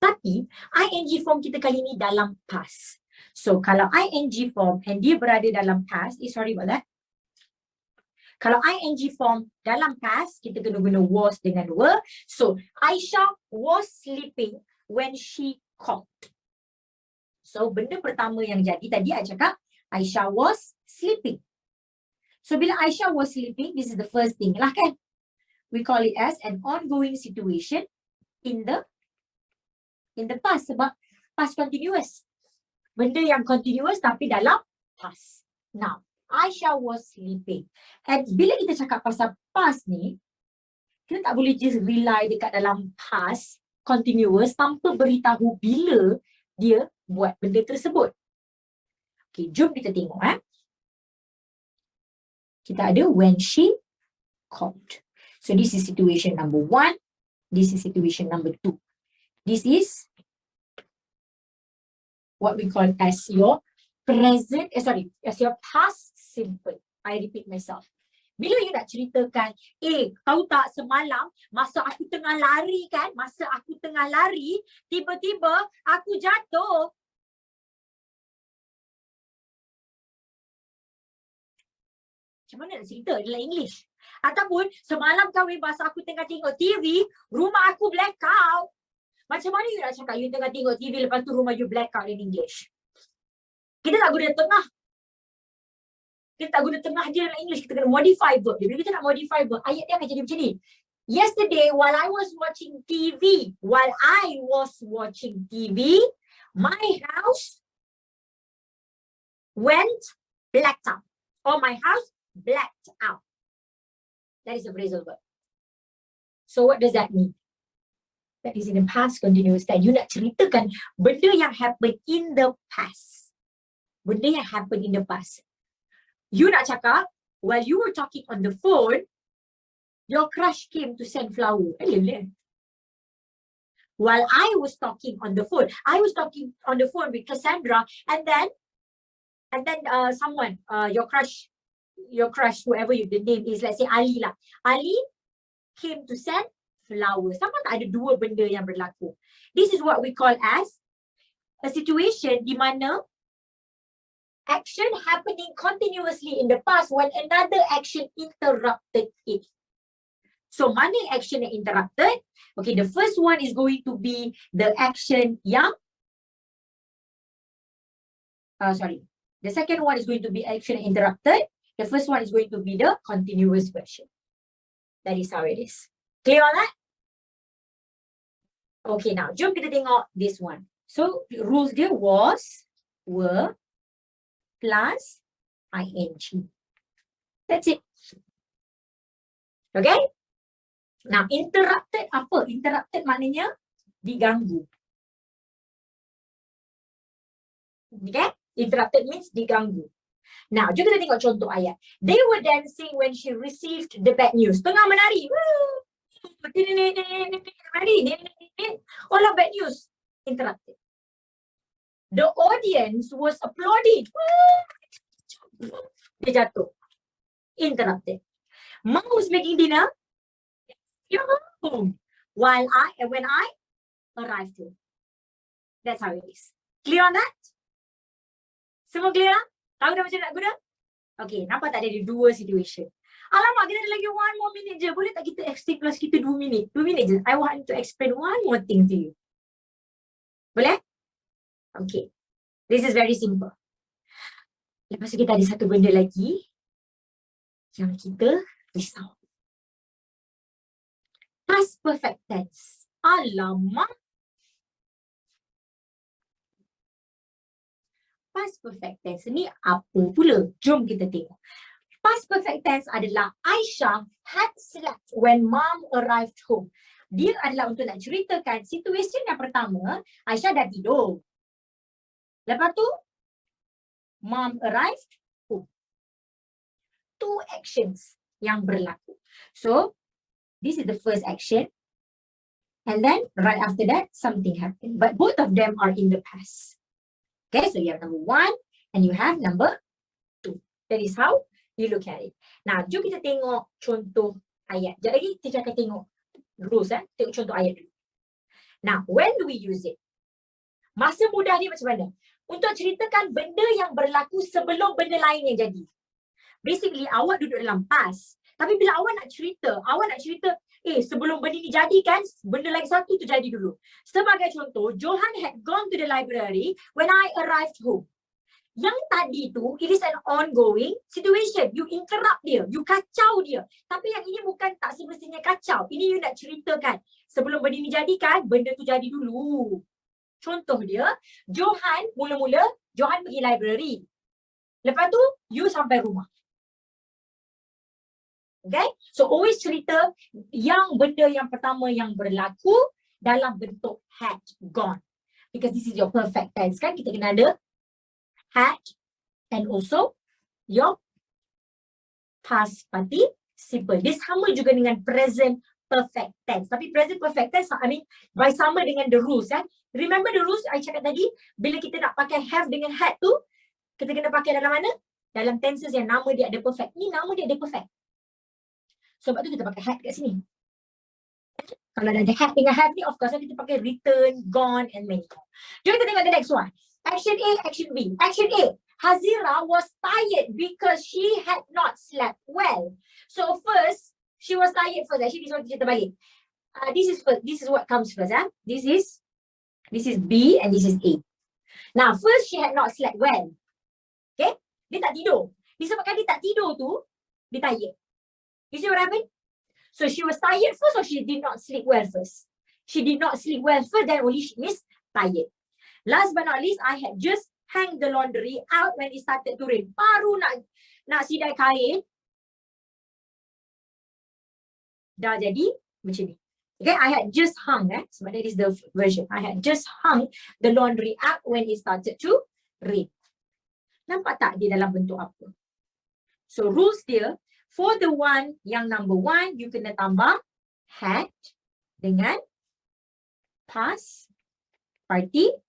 Tapi ing form kita kali ni dalam past. So kalau ing form and dia berada dalam past, sorry about that. Kalau ing form dalam past, kita kena guna was dengan were. So, Aisyah was sleeping when she called. So, benda pertama yang jadi tadi, I cakap, Aisyah was sleeping. So, bila Aisyah was sleeping, this is the first thing lah kan. We call it as an ongoing situation in the past. Sebab past continuous. Benda yang continuous tapi dalam past. Now, Aisyah was sleeping. And bila kita cakap pasal past ni, kita tak boleh just rely dekat dalam past continuous tanpa beritahu bila dia buat benda tersebut. Okay, jom kita tengok. Kita ada when she called. So this is situation number 1. This is situation number 2. This is what we call as your present, as your past simple. I repeat myself. Bila you nak ceritakan, tahu tak semalam masa aku tengah lari kan, tiba-tiba aku jatuh. Macam mana nak cerita dalam English? Ataupun semalam kahwin masa aku tengah tengok TV, rumah aku blackout. Macam mana you nak cakap you tengah tengok TV lepas tu rumah you blackout in English? Kita tak guna tengah. Kita tak guna tengah je dalam English. Kita kena modify verb. Bila kita nak modify verb, ayat dia akan jadi macam ni. Yesterday, while I was watching TV, my house went blacked out. Or my house blacked out. That is a phrasal verb. So what does that mean? That is in the past continuous tense. You nak ceritakan benda yang happen in the past. Benda yang happen in the past. You nak cakap, while you were talking on the phone, your crush came to send flower. While I was talking on the phone with Cassandra, and then someone, your crush, whoever the name is, let's say Ali lah. Ali came to send flowers. Sama tak ada dua benda yang berlaku. This is what we call as a situation di mana action happening continuously in the past when another action interrupted it. So, mana action yang interrupted? Okay, the first one is going to be the action yang the second one is going to be action interrupted. The first one is going to be the continuous version. That is how it is. Clear on that? Okay, now jom kita tengok this one. So, rules dia was, were, plus ing. That's it. Okay? Now, interrupted apa? Interrupted maknanya diganggu. Okay? Interrupted means diganggu. Now, jom kita tengok contoh ayat. They were dancing when she received the bad news. Tengah menari. All of bad news. Interrupted. The audience was applauding. Dia jatuh. Interrupted. Mom was making dinner. When I arrived home. That's how it is. Clear on that? Semua clear? Tahu dah macam nak guna? Okay, nampak tak ada dua situation. Alamak, kita ada lagi 1 more minute je. Boleh tak kita extend plus kita 2 minit? 2 minit je. I want to explain one more thing to you. Boleh? Okay. This is very simple. Lepas tu kita ada satu benda lagi yang kita risau. Past perfect tense. Alamak. Past perfect tense ni apa pula? Jom kita tengok. Past perfect tense adalah Aisyah had slept when mom arrived home. Dia adalah untuk nak ceritakan situasi yang pertama, Aisyah dah tidur. Lepas tu, mom arrived home. 2 actions yang berlaku. So, this is the first action. And then, right after that, something happened. But both of them are in the past. Okay, so you have number 1 and you have number 2. That is how you look at it. Now, jom kita tengok contoh ayat. Sekejap lagi, kita akan tengok rules. Tengok contoh ayat dulu. Now, when do we use it? Masa mudah ni macam mana? Untuk ceritakan benda yang berlaku sebelum benda lain yang jadi. Basically, awak duduk dalam past. Tapi bila awak nak cerita, sebelum benda ni jadi kan, benda lagi satu tu jadi dulu. Sebagai contoh, Johan had gone to the library when I arrived home. Yang tadi tu, it is an ongoing situation. You interrupt dia, you kacau dia. Tapi yang ini bukan tak semestinya kacau. Ini you nak ceritakan. Sebelum benda ni jadi kan, benda tu jadi dulu. Contoh dia, Johan pergi library. Lepas tu, you sampai rumah. Okay? So always cerita yang benda yang pertama yang berlaku dalam bentuk had gone. Because this is your perfect tense kan. Kita kena ada had and also your past participle. Dia sama juga dengan present perfect tense. Tapi present perfect tense, by sama dengan the rules kan. Remember the rules I cakap tadi? Bila kita nak pakai have dengan had tu, kita kena pakai dalam mana? Dalam tenses yang nama dia ada perfect. Ni nama dia ada perfect. Sebab tu kita pakai had kat sini. Kalau ada had dengan have ni, of course kita pakai return, gone and many more. Jom kita tengok the next one. Action A, action B. Action A. Hazira was tired because she had not slept well. So first, she was tired first. Actually, this one kita balik. This is what comes first. This is B and this is A. Now, first she had not slept well. Okay? Dia tak tidur. Disebabkan dia tak tidur tu, dia tired. You see what happened? So she was tired first or she did not sleep well first? She did not sleep well first, then only she is tired. Last but not least, I had just hang the laundry out when it started to rain. Baru nak sidai kain, dah jadi macam ni. Okay, I had just hung, sebab that is the version. I had just hung the laundry out when it started to rain. Nampak tak dia dalam bentuk apa? So rules dia, for the one yang number one, you kena tambah had dengan past participle.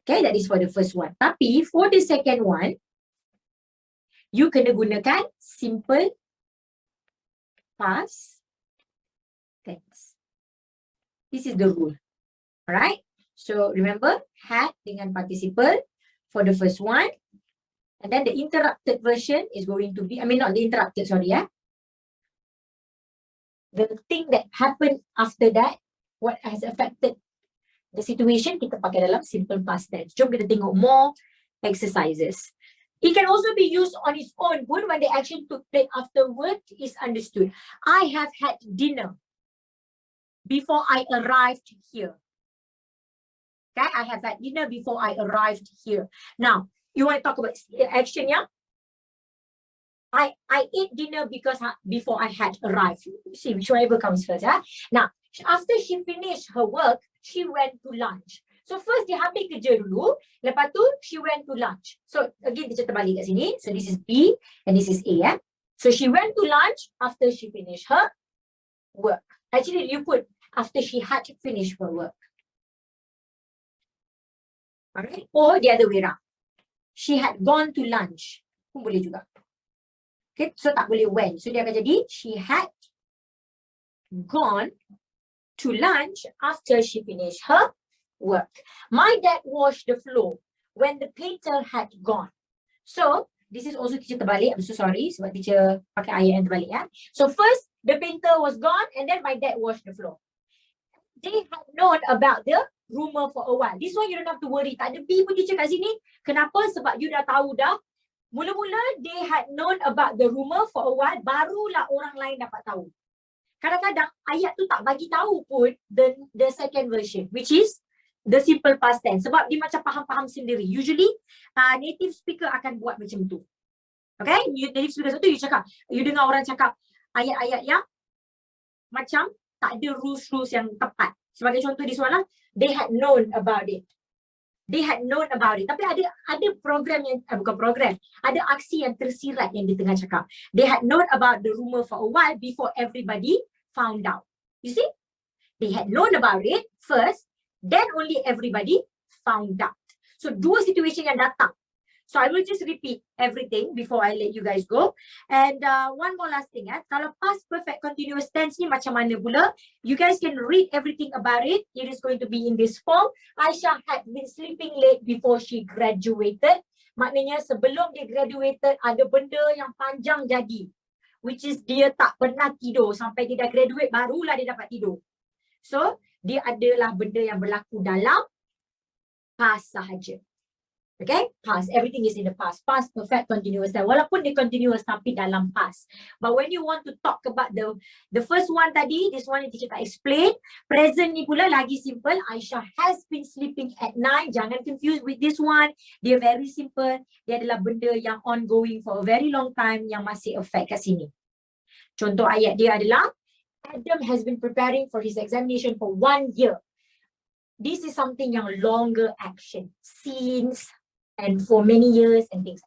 Okay, that is for the first one. Tapi for the second one, you kena gunakan simple past tense. This is the rule. Alright? So remember, had dengan participle for the first one. And then the interrupted version is going to be, not the interrupted, sorry. The thing that happened after that, what has affected the situation, kita pakai dalam simple past tense. Jom kita tengok more exercises. It can also be used on its own when the action took place afterward is understood. I have had dinner before I arrived here. Okay, I have had dinner before I arrived here. Now, you want to talk about action, yeah? I ate dinner before I had arrived. See, whichever comes first. Now, after she finished her work, she went to lunch. So first dia ambil kerja dulu, lepas tu she went to lunch. So again, kita balik kat sini. So this is B and this is A. So she went to lunch after she finished her work. Actually, you put after she had finished her work. Alright? Or the other way around. She had gone to lunch. Pun boleh juga. Okay, so tak boleh when. So dia akan jadi, she had gone to lunch after she finished her work. My dad washed the floor when the painter had gone. So, this is also teacher terbalik. I'm so sorry sebab teacher pakai ayat yang terbalik. So first, the painter was gone and then my dad washed the floor. They had known about the rumor for a while. This one you don't have to worry. Tak ada B pun teacher kat sini. Kenapa? Sebab you dah tahu dah. Mula-mula they had known about the rumor for a while. Barulah orang lain dapat tahu. Kadang-kadang ayat tu tak bagi tahu pun the second version, which is the simple past tense. Sebab dia macam faham-faham sendiri. Usually, native speaker akan buat macam tu. Okay? Native speaker tu, you dengar orang cakap ayat-ayat yang macam tak ada rules-rules yang tepat. Sebagai contoh di soalan, they had known about it. They had known about it. Tapi ada program yang, bukan program, ada aksi yang tersirat yang di tengah cakap. They had known about the rumor for a while before everybody found out. You see? They had known about it first, then only everybody found out. So, dua situation yang datang. So, I will just repeat everything before I let you guys go. And one more last thing. Kalau past perfect continuous tense ni macam mana pula? You guys can read everything about it. It is going to be in this form. Aisha had been sleeping late before she graduated. Maknanya sebelum dia graduated, ada benda yang panjang jadi. Which is dia tak pernah tidur. Sampai dia dah graduate, barulah dia dapat tidur. So, dia adalah benda yang berlaku dalam past sahaja. Okay, past. Everything is in the past. Past, perfect, continuous. Walaupun dia continuous tapi dalam past. But when you want to talk about the first one tadi, this one yang teacher tak explain. Present ni pula lagi simple. Aisyah has been sleeping at night. Jangan confuse with this one. Dia very simple. Dia adalah benda yang ongoing for a very long time yang masih affect kat sini. Contoh ayat dia adalah Adam has been preparing for his examination for 1 year. This is something yang longer action. Scenes, and for many years and things.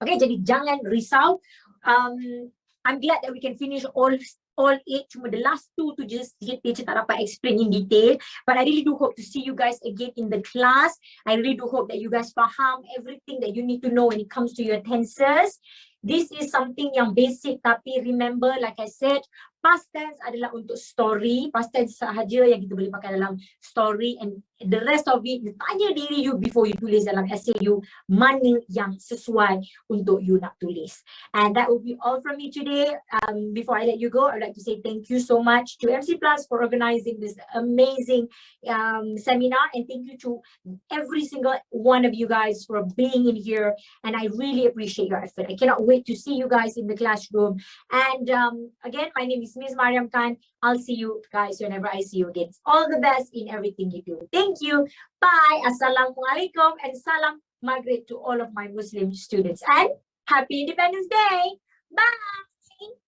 Okay, jadi jangan risau. I'm glad that we can finish all 8. Cuma the last 2 to just teacher tak dapat explain in detail. But I really do hope to see you guys again in the class. I really do hope that you guys faham everything that you need to know when it comes to your tenses. This is something yang basic, tapi remember, like I said, past tense adalah untuk story. Past tense sahaja yang kita boleh pakai dalam story, and the rest of it, tanya diri you before you tulis dalam essay you, mana yang sesuai untuk you nak tulis. And that will be all from me today. Before I let you go, I'd like to say thank you so much to MC Plus for organizing this amazing seminar, and thank you to every single one of you guys for being in here, and I really appreciate your effort. I cannot wait to see you guys in the classroom. And again, my name is Miss Mariam Khan. I'll see you guys whenever I see you again. All the best in everything you do. Thank you. Bye. Assalamualaikum and salam maghrib to all of my Muslim students. And happy Independence Day. Bye.